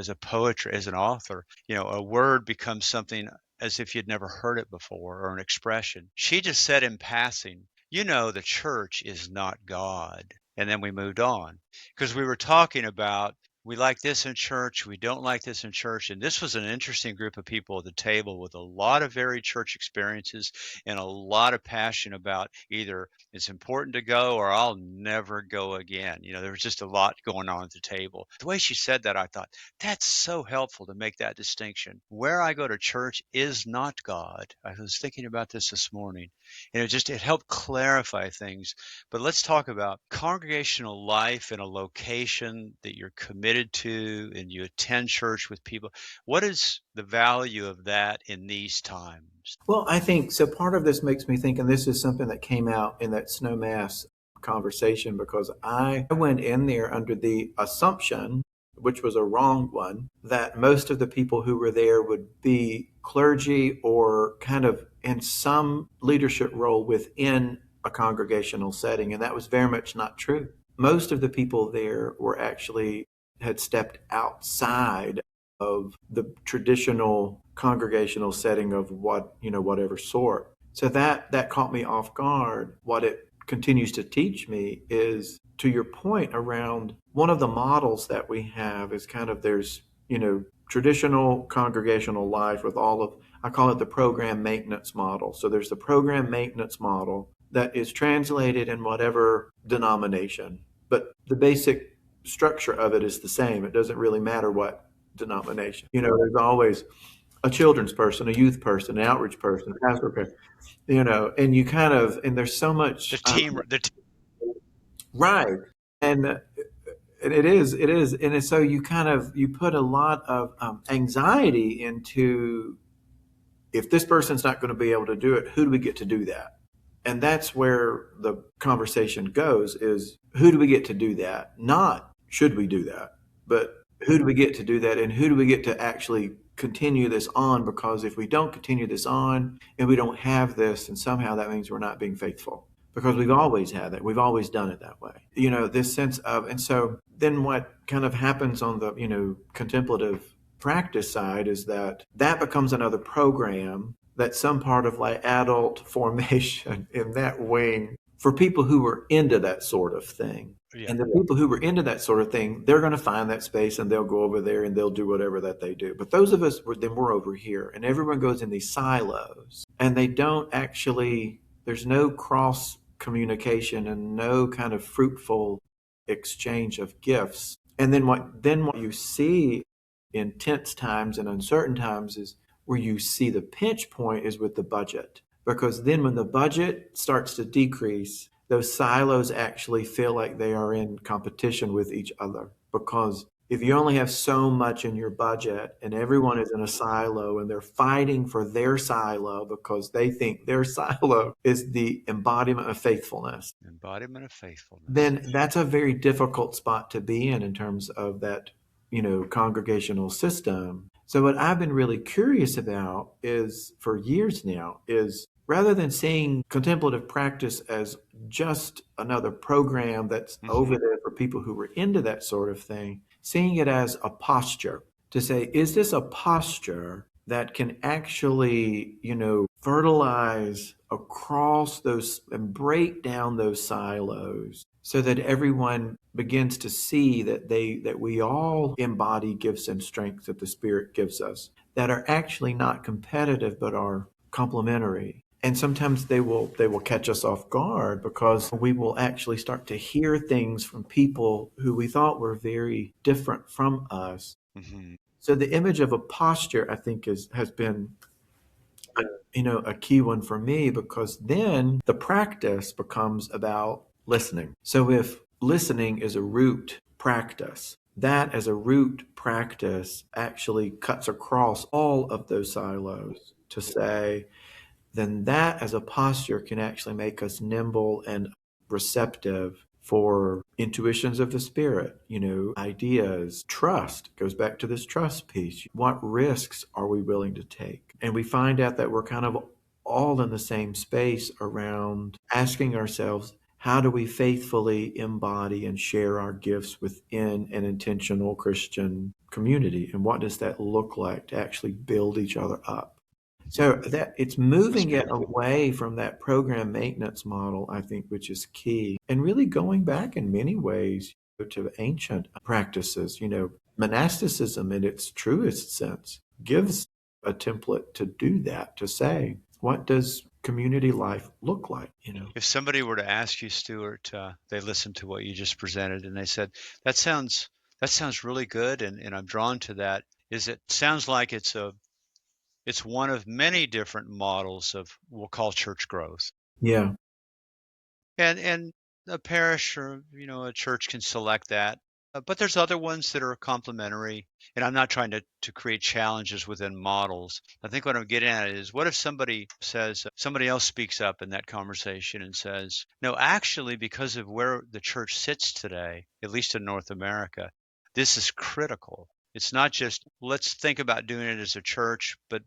a poetry, as an author, a word becomes something as if you'd never heard it before, or an expression. She just said in passing, the church is not God. And then we moved on because we were talking about we like this in church, we don't like this in church. And this was an interesting group of people at the table with a lot of varied church experiences and a lot of passion about either it's important to go or I'll never go again. There was just a lot going on at the table. The way she said that, I thought that's so helpful to make that distinction. Where I go to church is not God. I was thinking about this morning, and it helped clarify things. But let's talk about congregational life in a location that you're committed to and you attend church with people. What is the value of that in these times? Well, I think so. Part of this makes me think, and this is something that came out in that snow mass conversation, because I went in there under the assumption, which was a wrong one, that most of the people who were there would be clergy or kind of in some leadership role within a congregational setting. And that was very much not true. Most of the people there had stepped outside of the traditional congregational setting of whatever sort. So that caught me off guard. What it continues to teach me is, to your point around one of the models that we have is there's traditional congregational life with I call it the program maintenance model. So there's the program maintenance model that is translated in whatever denomination, but the basic structure of it is the same. It doesn't really matter what denomination. There's always a children's person, a youth person, an outreach person, a pastor person, and you and there's so much the team. Right. And it is. And so you put a lot of anxiety into, if this person's not going to be able to do it, who do we get to do that? And that's where the conversation goes, is who do we get to do that? Not should we do that, but who do we get to do that, and who do we get to actually continue this on? Because if we don't continue this on and we don't have this, then somehow that means we're not being faithful, because we've always had that. We've always done it that way. This sense of, and so then what kind of happens on the, contemplative practice side is that becomes another program, that's some part of like adult formation in that wing for people who were into that sort of thing. Yeah. And the people who were into that sort of thing, they're going to find that space and they'll go over there and they'll do whatever that they do. But those of us, we're over here, and everyone goes in these silos, and they don't actually, there's no cross communication and no kind of fruitful exchange of gifts. And then what you see in tense times and uncertain times is where you see the pinch point is with the budget. Because then when the budget starts to decrease, those silos actually feel like they are in competition with each other. Because if you only have so much in your budget and everyone is in a silo and they're fighting for their silo because they think their silo is the embodiment of faithfulness. Then that's a very difficult spot to be in terms of that, congregational system. So what I've been really curious about is, for years now, is rather than seeing contemplative practice as just another program that's over there for people who were into that sort of thing, seeing it as a posture, to say, is this a posture that can actually, fertilize across those and break down those silos so that everyone begins to see that we all embody gifts and strengths that the Spirit gives us that are actually not competitive but are complementary. And sometimes they will catch us off guard, because we will actually start to hear things from people who we thought were very different from us. Mm-hmm. So the image of a posture, I think, has been a key one for me, because then the practice becomes about listening. So if listening is a root practice, that as a root practice actually cuts across all of those silos to say, then that as a posture can actually make us nimble and receptive for intuitions of the spirit, ideas, trust goes back to this trust piece. What risks are we willing to take? And we find out that we're kind of all in the same space around asking ourselves, how do we faithfully embody and share our gifts within an intentional Christian community? And what does that look like to actually build each other up? So that it's That's moving it beautiful. away from that program maintenance model, I think, which is key, and really going back in many ways to ancient practices. Monasticism in its truest sense gives a template to do that, to say, what does community life look like? If somebody were to ask you, Stuart, they listened to what you just presented and they said, that sounds that sounds really good, and I'm drawn to that. Is it sounds like it's one of many different models of we'll call church growth. Yeah, And a parish or a church can select that. But there's other ones that are complementary. And I'm not trying to create challenges within models. I think what I'm getting at is, what if somebody says, somebody else speaks up in that conversation and says, no, actually, because of where the church sits today, at least in North America, this is critical. It's not just let's think about doing it as a church, but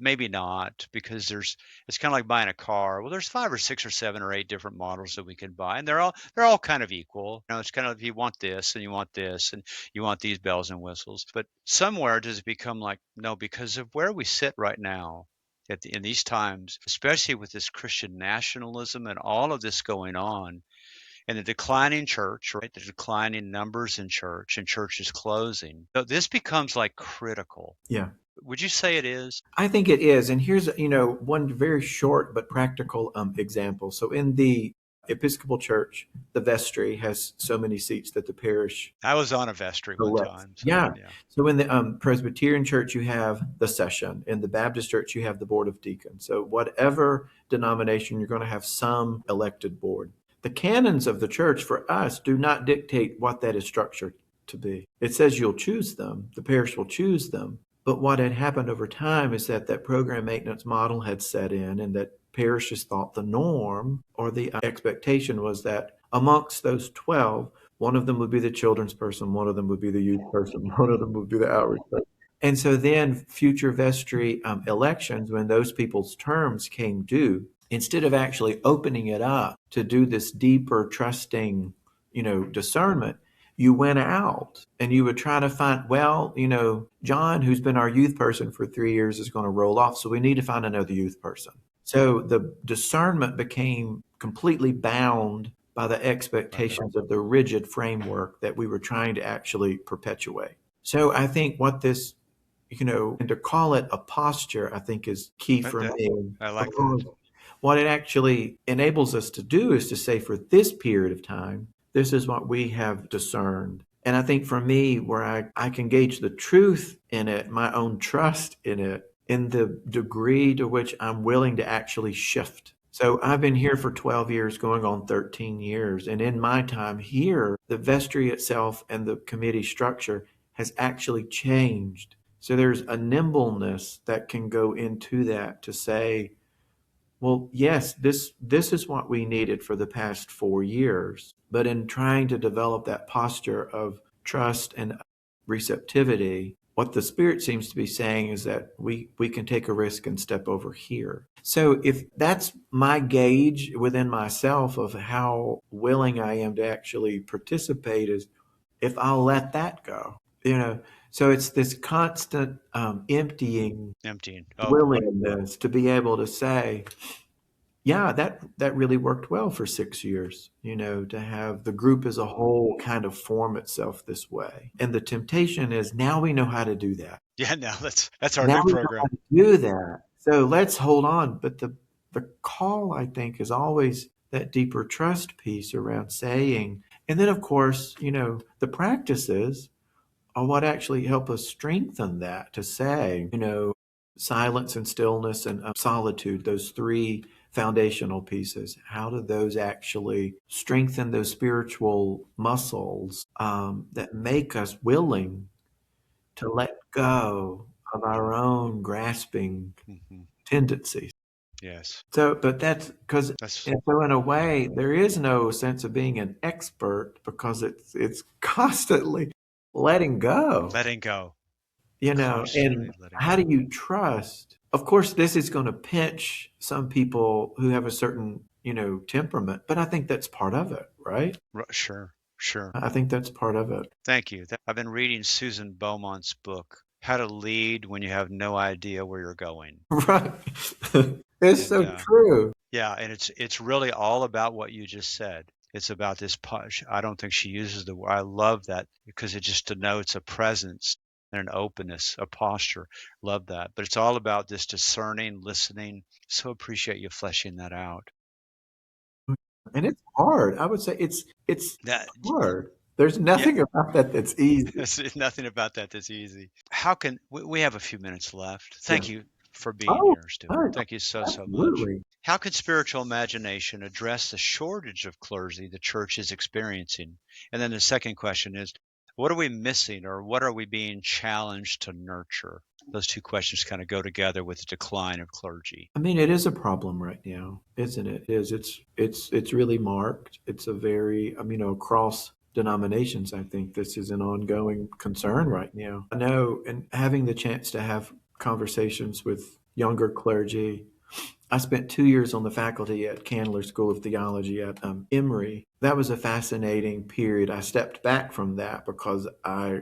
maybe not, because it's kind of like buying a car. Well, there's 5 or 6 or 7 or 8 different models that we can buy, and they're all kind of equal. It's kind of, you want this and you want this and you want these bells and whistles. But somewhere does it become like, no, because of where we sit right now in these times, especially with this Christian nationalism and all of this going on, and the declining church, right? The declining numbers in church and churches closing. So this becomes like critical. yeah. Would you say it is? I think it is. And here's, one very short but practical example. So in the Episcopal Church, the vestry has so many seats that the parish I was on a vestry one elects. time, so Yeah. yeah. So in the Presbyterian Church, you have the session. In the Baptist Church, you have the Board of Deacons. So whatever denomination, you're going to have some elected board. The canons of the church for us do not dictate what that is structured to be. It says you'll choose them, the parish will choose them. But what had happened over time is that program maintenance model had set in, and that parishes thought the norm or the expectation was that amongst those 12, one of them would be the children's person, one of them would be the youth person, one of them would be the outreach person. And so then future vestry elections, when those people's terms came due, instead of actually opening it up to do this deeper trusting, discernment, you went out and you would try to find, well, John, who's been our youth person for 3 years, is going to roll off. So we need to find another youth person. So the discernment became completely bound by the expectations of the rigid framework that we were trying to actually perpetuate. So I think what this, and to call it a posture, I think is key for me. I like that. What it actually enables us to do is to say, for this period of time, this is what we have discerned. And I think for me, where I can gauge the truth in it, my own trust in it, in the degree to which I'm willing to actually shift. So I've been here for 12 years, going on 13 years. And in my time here, the vestry itself and the committee structure has actually changed. So there's a nimbleness that can go into that to say, well, yes, this is what we needed for the past 4 years. But in trying to develop that posture of trust and receptivity, what the Spirit seems to be saying is that we can take a risk and step over here. So if that's my gauge within myself of how willing I am to actually participate, is if I'll let that go, So it's this constant emptying Oh, willingness to be able to say, yeah, that really worked well for 6 years, to have the group as a whole kind of form itself this way. And the temptation is, now we know how to do that. yeah. Now that's our Now new we know how program. to do that. So let's hold on. But the call, I think, is always that deeper trust piece around saying, and then of course, the practices are what actually help us strengthen that, to say, silence and stillness and solitude, those three foundational pieces? How do those actually strengthen those spiritual muscles that make us willing to let go of our own grasping Hmm. tendencies? Yes. So, but that's because, That's and so in a way, there is no sense of being an expert because it's constantly letting go, letting go, and constantly letting how go. do you trust? Of course, this is going to pinch some people who have a certain, temperament, but I think that's part of it, right? Sure, sure. I think that's part of it. Thank you. I've been reading Susan Beaumont's book, How to Lead When You Have No Idea Where You're Going. Right. It's And so true. yeah, and it's really all about what you just said. It's about this push. I don't think she uses the word. I love that because it just denotes a presence and an openness, a posture. Love that. But it's all about this discerning, listening. So appreciate you fleshing that out. And it's hard. I would say it's That hard. There's yeah, nothing about that that's easy. there's nothing about that that's easy. How can we have a few minutes left? Yeah. Thank you for being Oh, here, all Stuart. right. Thank you so much. Absolutely. How could spiritual imagination address the shortage of clergy the church is experiencing? And then the second question is, what are we missing or what are we being challenged to nurture? Those two questions kind of go together with the decline of clergy. I mean, it is a problem right now, isn't it? It is. It's really marked. It's a very, across denominations, I think this is an ongoing concern right now. I know, and having the chance to have conversations with younger clergy. I spent 2 years on the faculty at Candler School of Theology at Emory. That was a fascinating period. I stepped back from that because I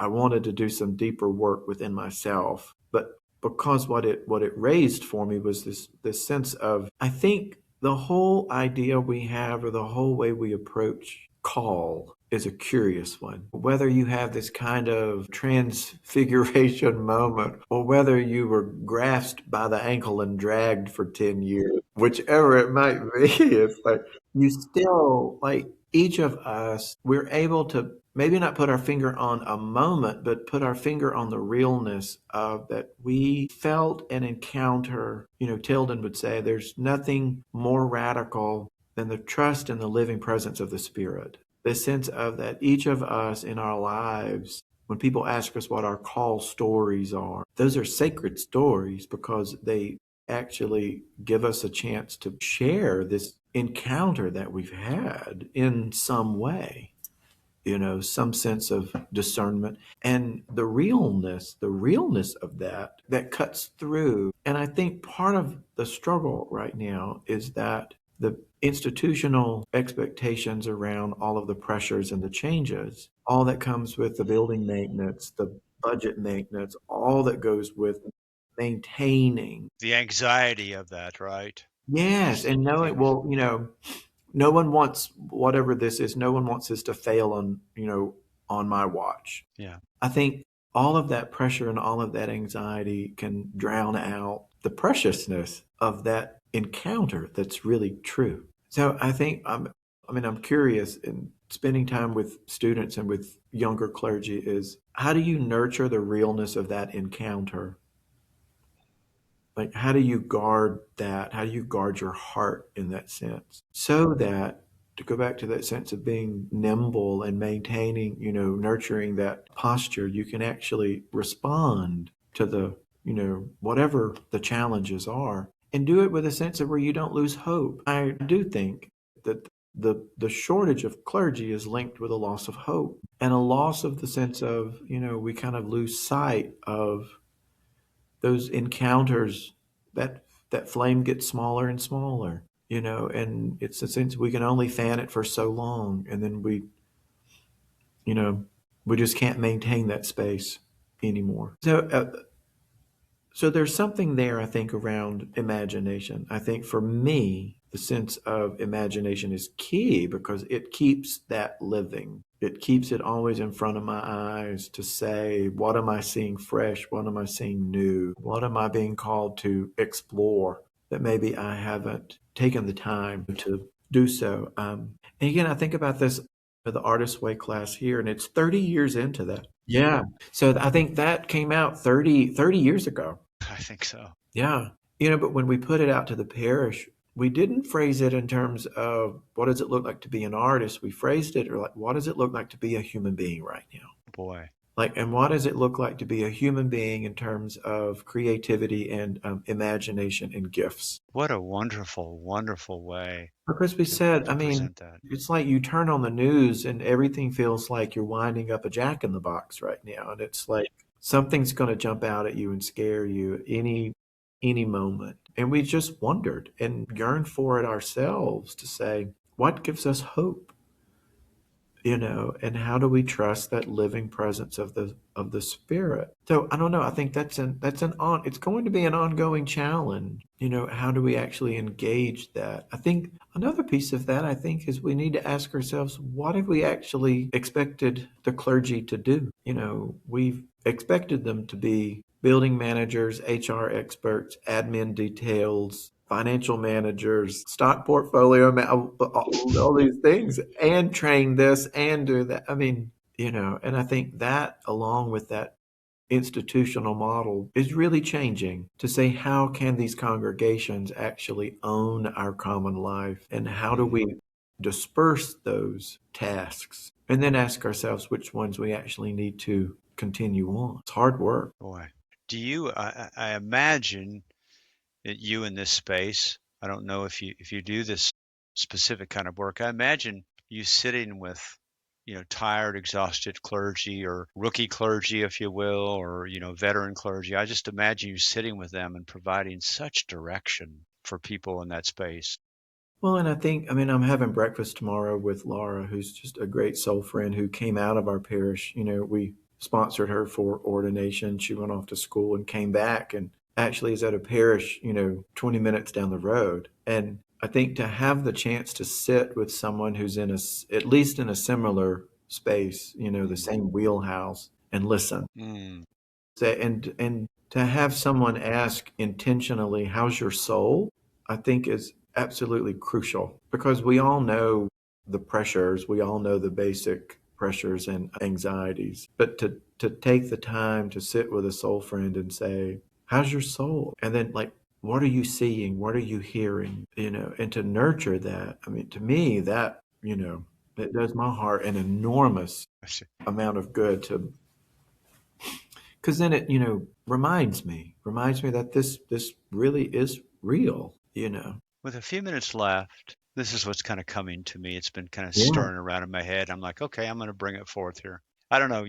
wanted to do some deeper work within myself. But because what it raised for me was this sense of, I think the whole idea we have, or the whole way we approach call, is a curious one. Whether you have this kind of transfiguration moment or whether you were grasped by the ankle and dragged for 10 years, whichever it might be, it's like you still, like each of us, we're able to maybe not put our finger on a moment, but put our finger on the realness of that we felt an encounter. Tilden would say there's nothing more radical than the trust in the living presence of the Spirit. The sense of that each of us in our lives, when people ask us what our call stories are, those are sacred stories because they actually give us a chance to share this encounter that we've had in some way, some sense of discernment and the realness of that cuts through. And I think part of the struggle right now is that the institutional expectations around all of the pressures and the changes, all that comes with the building maintenance, the budget maintenance, all that goes with maintaining. The anxiety of that, right? Yes, and knowing, well, no one wants whatever this is, no one wants this to fail on my watch. Yeah. I think all of that pressure and all of that anxiety can drown out the preciousness of that encounter that's really true. So I think I'm curious in spending time with students and with younger clergy is how do you nurture the realness of that encounter? Like, how do you guard that? How do you guard your heart in that sense? So that, to go back to that sense of being nimble and maintaining, nurturing that posture, you can actually respond to the, whatever the challenges are and do it with a sense of where you don't lose hope. I do think that the shortage of clergy is linked with a loss of hope and a loss of the sense of, we kind of lose sight of those encounters, that flame gets smaller and smaller, and it's a sense we can only fan it for so long, and then you know we just can't maintain that space anymore. So there's something there, I think, around imagination. I think for me, the sense of imagination is key because it keeps that living. It keeps it always in front of my eyes to say, what am I seeing fresh? What am I seeing new? What am I being called to explore that maybe I haven't taken the time to do so? And again, I think about this, the Artist's Way class here, and it's 30 years into that. Yeah. So I think that came out 30 years ago. I think so. Yeah. But when we put it out to the parish, we didn't phrase it in terms of what does it look like to be an artist. We phrased it or like, what does it look like to be a human being right now? Boy. Like, and what does it look like to be a human being in terms of creativity and imagination and gifts? What a wonderful, wonderful way Because we said, to I mean, present that. it's like you turn on the news and everything feels like you're winding up a Jack in the Box right now. And it's like something's going to jump out at you and scare you any moment. And we just wondered and yearned for it ourselves to say, what gives us hope? And how do we trust that living presence of the Spirit? So I don't know. I think it's going to be an ongoing challenge. How do we actually engage that? I think another piece of that, I think, is we need to ask ourselves, what have we actually expected the clergy to do? We've expected them to be building managers, HR experts, admin details, financial managers, stock portfolio, all these things, and train this and do that. I mean, and I think that along with that institutional model is really changing to say, how can these congregations actually own our common life? And how do we disperse those tasks? And then ask ourselves which ones we actually need to continue on. It's hard work. Boy. I imagine that you in this space, I don't know if you do this specific kind of work. I imagine you sitting with, tired, exhausted clergy or rookie clergy, if you will, or, veteran clergy. I just imagine you sitting with them and providing such direction for people in that space. Well, and I'm having breakfast tomorrow with Laura, who's just a great soul friend who came out of our parish. We sponsored her for ordination. She went off to school and came back and actually is at a parish, 20 minutes down the road. And I think to have the chance to sit with someone who's at least in a similar space, the same wheelhouse, and listen. And to have someone ask intentionally, how's your soul? I think is absolutely crucial, because we all know the pressures, we all know the basic pressures and anxieties, but to take the time to sit with a soul friend and say, how's your soul? And then, like, what are you seeing? What are you hearing? And to nurture that. I mean, to me, that, it does my heart an enormous amount of good because then it, reminds me that this really is real. With a few minutes left, this is what's kind of coming to me. It's been kind of Yeah. stirring around in my head. I'm like, okay, I'm going to bring it forth here. I don't know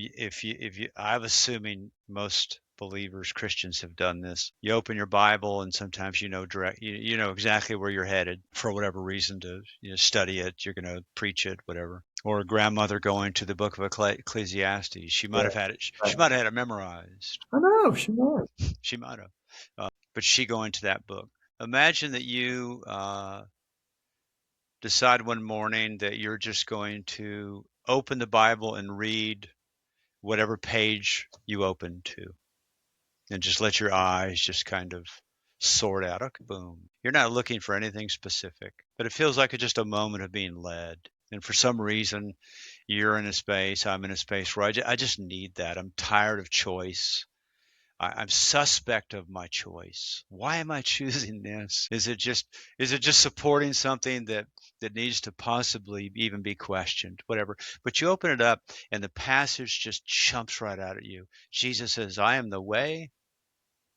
I'm assuming most believers, Christians have done this. You open your Bible and sometimes you know exactly where you're headed for whatever reason to study it. You're going to preach it, whatever. Or a grandmother going to the book of Ecclesiastes. She might have had it. She might have had it memorized. I know, she was. She might have. But she going to that book. Imagine that you decide one morning that you're just going to open the Bible and read whatever page you open to, and just let your eyes just kind of sort out. Okay, boom. You're not looking for anything specific, but it feels like it's just a moment of being led. And for some reason, you're in a space, I'm in a space where I just need that. I'm tired of choice. I'm suspect of my choice. Why am I choosing this? Is it just supporting something that needs to possibly even be questioned? Whatever. But you open it up and the passage just jumps right out at you. Jesus says, I am the way,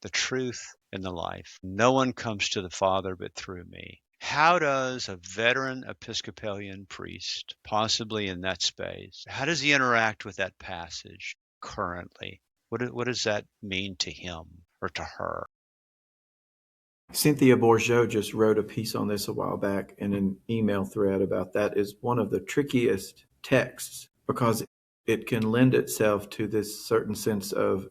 the truth, and the life. No one comes to the Father but through me. How does a veteran Episcopalian priest, possibly in that space, how does he interact with that passage currently? What does that mean to him or to her? Cynthia Bourgeot just wrote a piece on this a while back in an email thread about that. Is one of the trickiest texts because it can lend itself to this certain sense of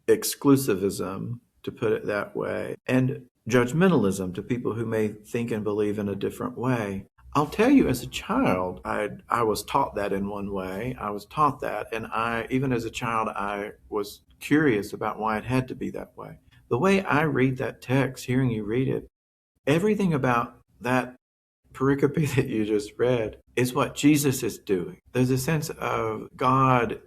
exclusivism, to put it that way, and judgmentalism to people who may think and believe in a different way. I'll tell you, as a child, I was taught that in one way. I was taught that, and even as a child, I was curious about why it had to be that way. The way I read that text, hearing you read it, everything about that pericope that you just read is what Jesus is doing. There's a sense of God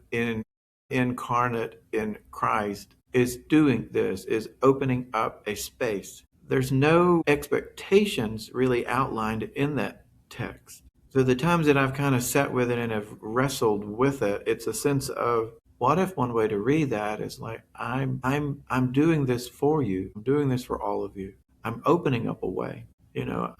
incarnate in Christ is doing this, is opening up a space there's no expectations really outlined in that text. So the times that I've kind of sat with it and have wrestled with it, it's a sense of, what if one way to read that is like, I'm doing this for you. I'm doing this for all of you. I'm opening up a way.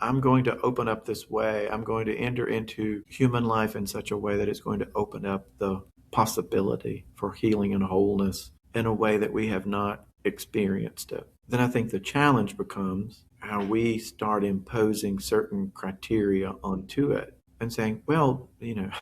I'm going to open up this way. I'm going to enter into human life in such a way that it's going to open up the possibility for healing and wholeness in a way that we have not experienced it. Then I think the challenge becomes how we start imposing certain criteria onto it and saying, well,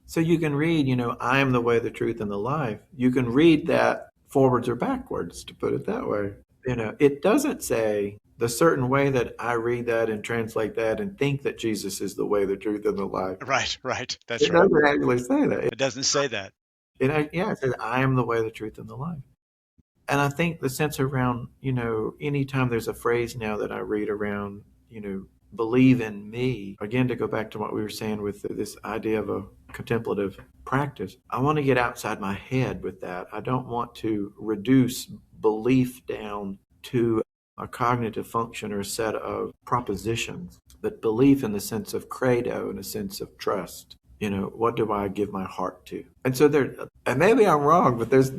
so you can read, I am the way, the truth, and the life. You can read that forwards or backwards, to put it that way. It doesn't say the certain way that I read that and translate that and think that Jesus is the way, the truth, and the life. Right. That's It right. doesn't actually say that. It doesn't say that. It says, I am the way, the truth, and the life. And I think the sense around, anytime there's a phrase now that I read around, believe in me, again, to go back to what we were saying with this idea of a contemplative practice, I want to get outside my head with that. I don't want to reduce belief down to a cognitive function or a set of propositions, but belief in the sense of credo, in a sense of trust. What do I give my heart to? And so and maybe I'm wrong, but there's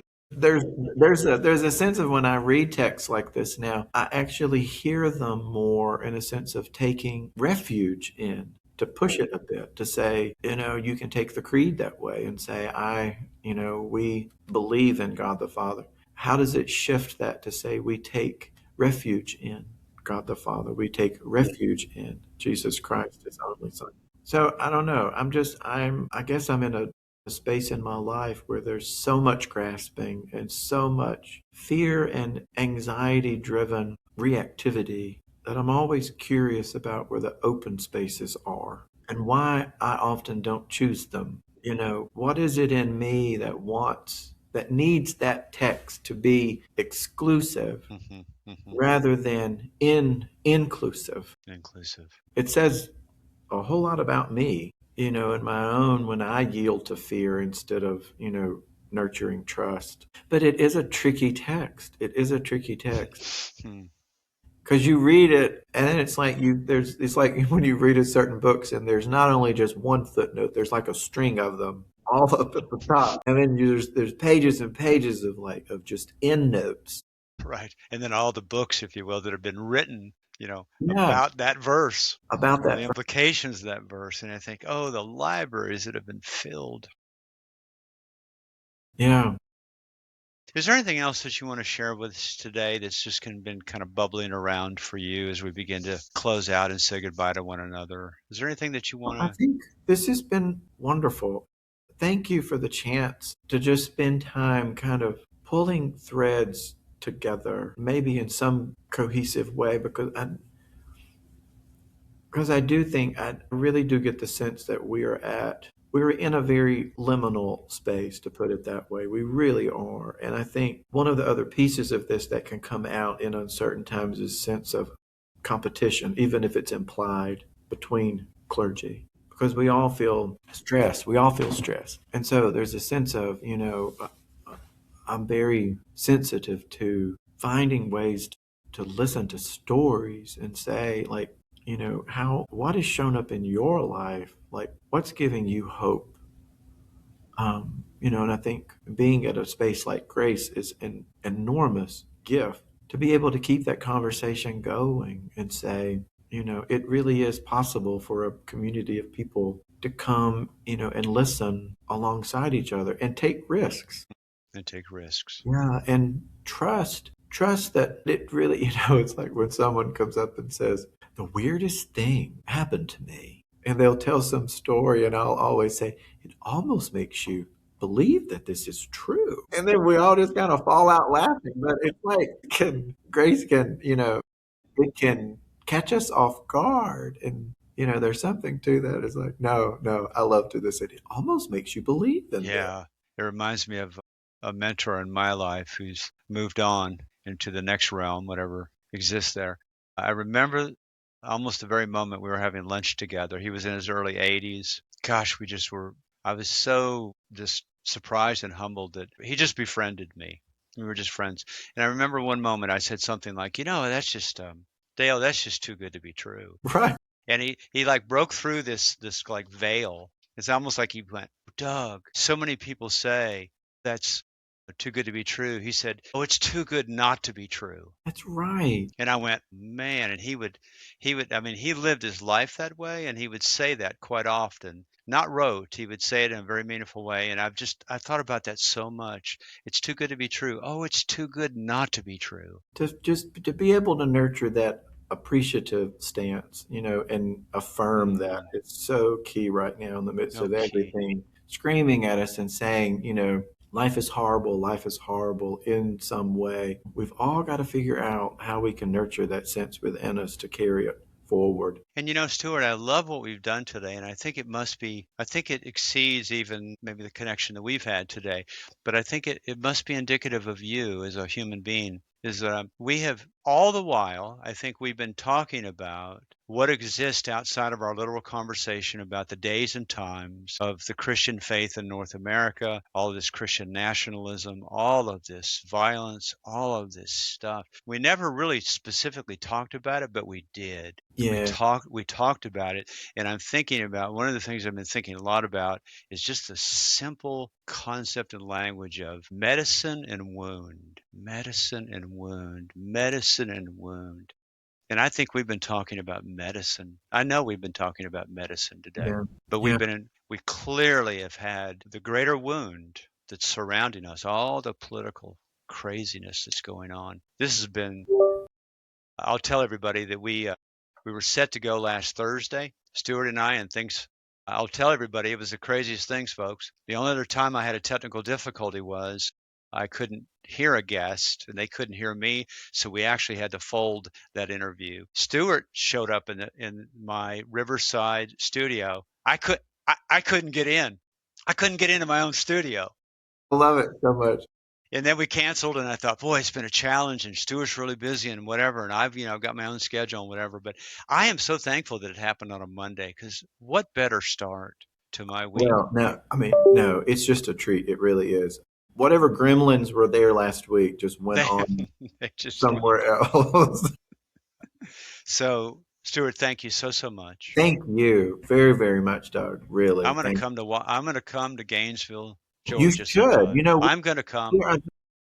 a sense of, when I read texts like this now, I actually hear them more in a sense of taking refuge in, to push it a bit, to say, you can take the creed that way and say, we believe in God the Father. How does it shift that to say we take refuge in God the Father? We take refuge in Jesus Christ, his only Son. So I don't know. I guess I'm in a space in my life where there's so much grasping and so much fear and anxiety driven reactivity that I'm always curious about where the open spaces are and why I often don't choose them. What is it in me that needs that text to be exclusive rather than inclusive? Inclusive. It says a whole lot about me, in my own, when I yield to fear instead of, nurturing trust. But it is a tricky text. Because you read it and then it's like it's like when you read a certain books and there's not only just one footnote, there's like a string of them all up at the top. And then there's pages and pages of just endnotes. Right. And then all the books, if you will, that have been written, Yeah, about that verse, about or that. the implications of that verse. And I think, oh, the libraries that have been filled. Yeah. Is there anything else that you want to share with us today that's just been kind of bubbling around for you as we begin to close out and say goodbye to one another? Is there anything that you want I to? think this has been wonderful. Thank you for the chance to just spend time kind of pulling threads together, maybe in some cohesive way, because I do think, I really do get the sense that we're in a very liminal space, to put it that way. We really are. And I think one of the other pieces of this that can come out in uncertain times is a sense of competition, even if it's implied, between clergy. Because we all feel stress. And so there's a sense of, I'm very sensitive to finding ways to listen to stories and say, like, what has shown up in your life? Like, what's giving you hope? And I think being at a space like Grace is an enormous gift to be able to keep that conversation going and say, it really is possible for a community of people to come, and listen alongside each other and take risks. And take risks. Yeah, and trust that it really, it's like when someone comes up and says, the weirdest thing happened to me. And they'll tell some story, and I'll always say, it almost makes you believe that this is true. And then we all just kind of fall out laughing. But it's like, Grace can, it can catch us off guard. And, there's something to that. It's like, no, I love to this. It almost makes you believe in that. Yeah. It reminds me of a mentor in my life who's moved on into the next realm, whatever exists there. I remember almost the very moment we were having lunch together. He was in his early 80s. Gosh, I was so just surprised and humbled that he just befriended me. We were just friends. And I remember one moment I said something like, that's just Dale, that's just too good to be true. Right. And he like broke through this like veil. It's almost like he went, Doug, so many people say that's too good to be true. He said, oh, it's too good not to be true. That's right. And I went, man, and I mean, he lived his life that way, and he would say that quite often. Not wrote, he would say it in a very meaningful way. And I thought about that so much. It's too good to be true. Oh, it's too good not to be true. To be able to nurture that appreciative stance, and affirm that, Mm, it's so key right now in the midst of okay. everything screaming at us and saying, life is horrible in some way. We've all got to figure out how we can nurture that sense within us to carry it forward. And Stuart, I love what we've done today, and I think I think it exceeds even maybe the connection that we've had today, but I think it must be indicative of you as a human being. Is we have all the while, I think we've been talking about what exists outside of our literal conversation about the days and times of the Christian faith in North America, all of this Christian nationalism, all of this violence, all of this stuff. We never really specifically talked about it, but we did. Yeah, We talked about it, and I'm thinking about one of the things I've been thinking a lot about is just the simple concept and language of medicine and wound, medicine and wound, medicine and wound. And I think we've been talking about medicine. I know we've been talking about medicine today, yeah, but yeah, we clearly have had the greater wound that's surrounding us, all the political craziness that's going on. This has been, I'll tell everybody that we were set to go last Thursday, Stuart and I, and things. I'll tell everybody it was the craziest things, folks. The only other time I had a technical difficulty was I couldn't hear a guest and they couldn't hear me, so we actually had to fold that interview. Stuart showed up in my Riverside studio. I couldn't get in. I couldn't get into my own studio. I love it so much. And then we canceled, and I thought, boy, it's been a challenge, and Stuart's really busy and whatever, and I've got my own schedule and whatever. But I am so thankful that it happened on a Monday, because what better start to my week? Well, no, I mean, no, it's just a treat. It really is. Whatever gremlins were there last week just went They, on they just somewhere else. so Stuart, thank you so much. Thank you very, very much, Doug. Really, thank I'm gonna come to Gainesville, you. Georgia Should. sometime. I'm gonna come. We are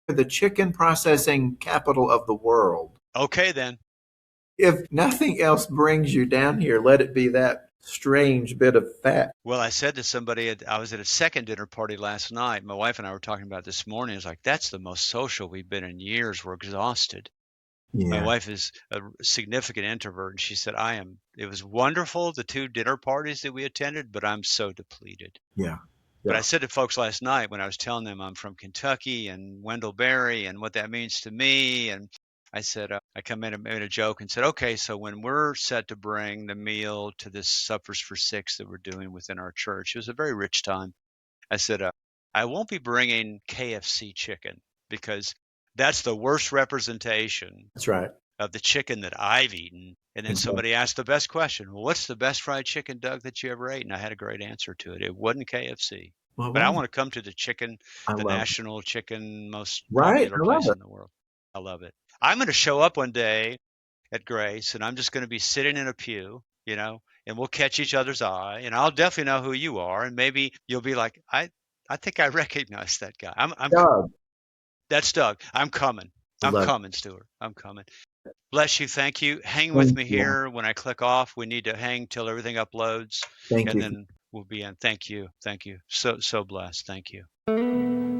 the chicken processing capital of the world. Okay, then. If nothing else brings you down here, let it be that strange bit of fat. Well, I said to somebody, I was at a second dinner party last night. My wife and I were talking about it this morning. It's like, that's the most social we've been in years. We're exhausted. My Yeah, wife is a significant introvert, and she said, it was wonderful, the two dinner parties that we attended, but I'm so depleted. yeah, But I yeah. said to folks last night when I was telling them I'm from Kentucky and Wendell Berry and what that means to me, and I said, I come in and made a joke and said, okay, so when we're set to bring the meal to this Suppers for Six that we're doing within our church, it was a very rich time. I said, I won't be bringing KFC chicken because that's the worst representation That's right. of the chicken that I've eaten. And then Exactly. somebody asked the best question, well, what's the best fried chicken, Doug, that you ever ate? And I had a great answer to it. It wasn't KFC. Well, But I well, want to come to the chicken, I the love it. national chicken, most Right? popular I love place it. in the world. I love it. I'm going to show up one day at Grace, and I'm just going to be sitting in a pew, and we'll catch each other's eye, and I'll definitely know who you are, and maybe you'll be like, I think I recognize that guy. Doug, That's Doug. I'm coming. I I'm love coming, Stuart. I'm coming. Bless you. Thank you. Hang it. with Thank me you. here. When I click off, we need to hang till everything uploads, Thank and you. then we'll be in. Thank you. Thank you. So blessed. Thank you.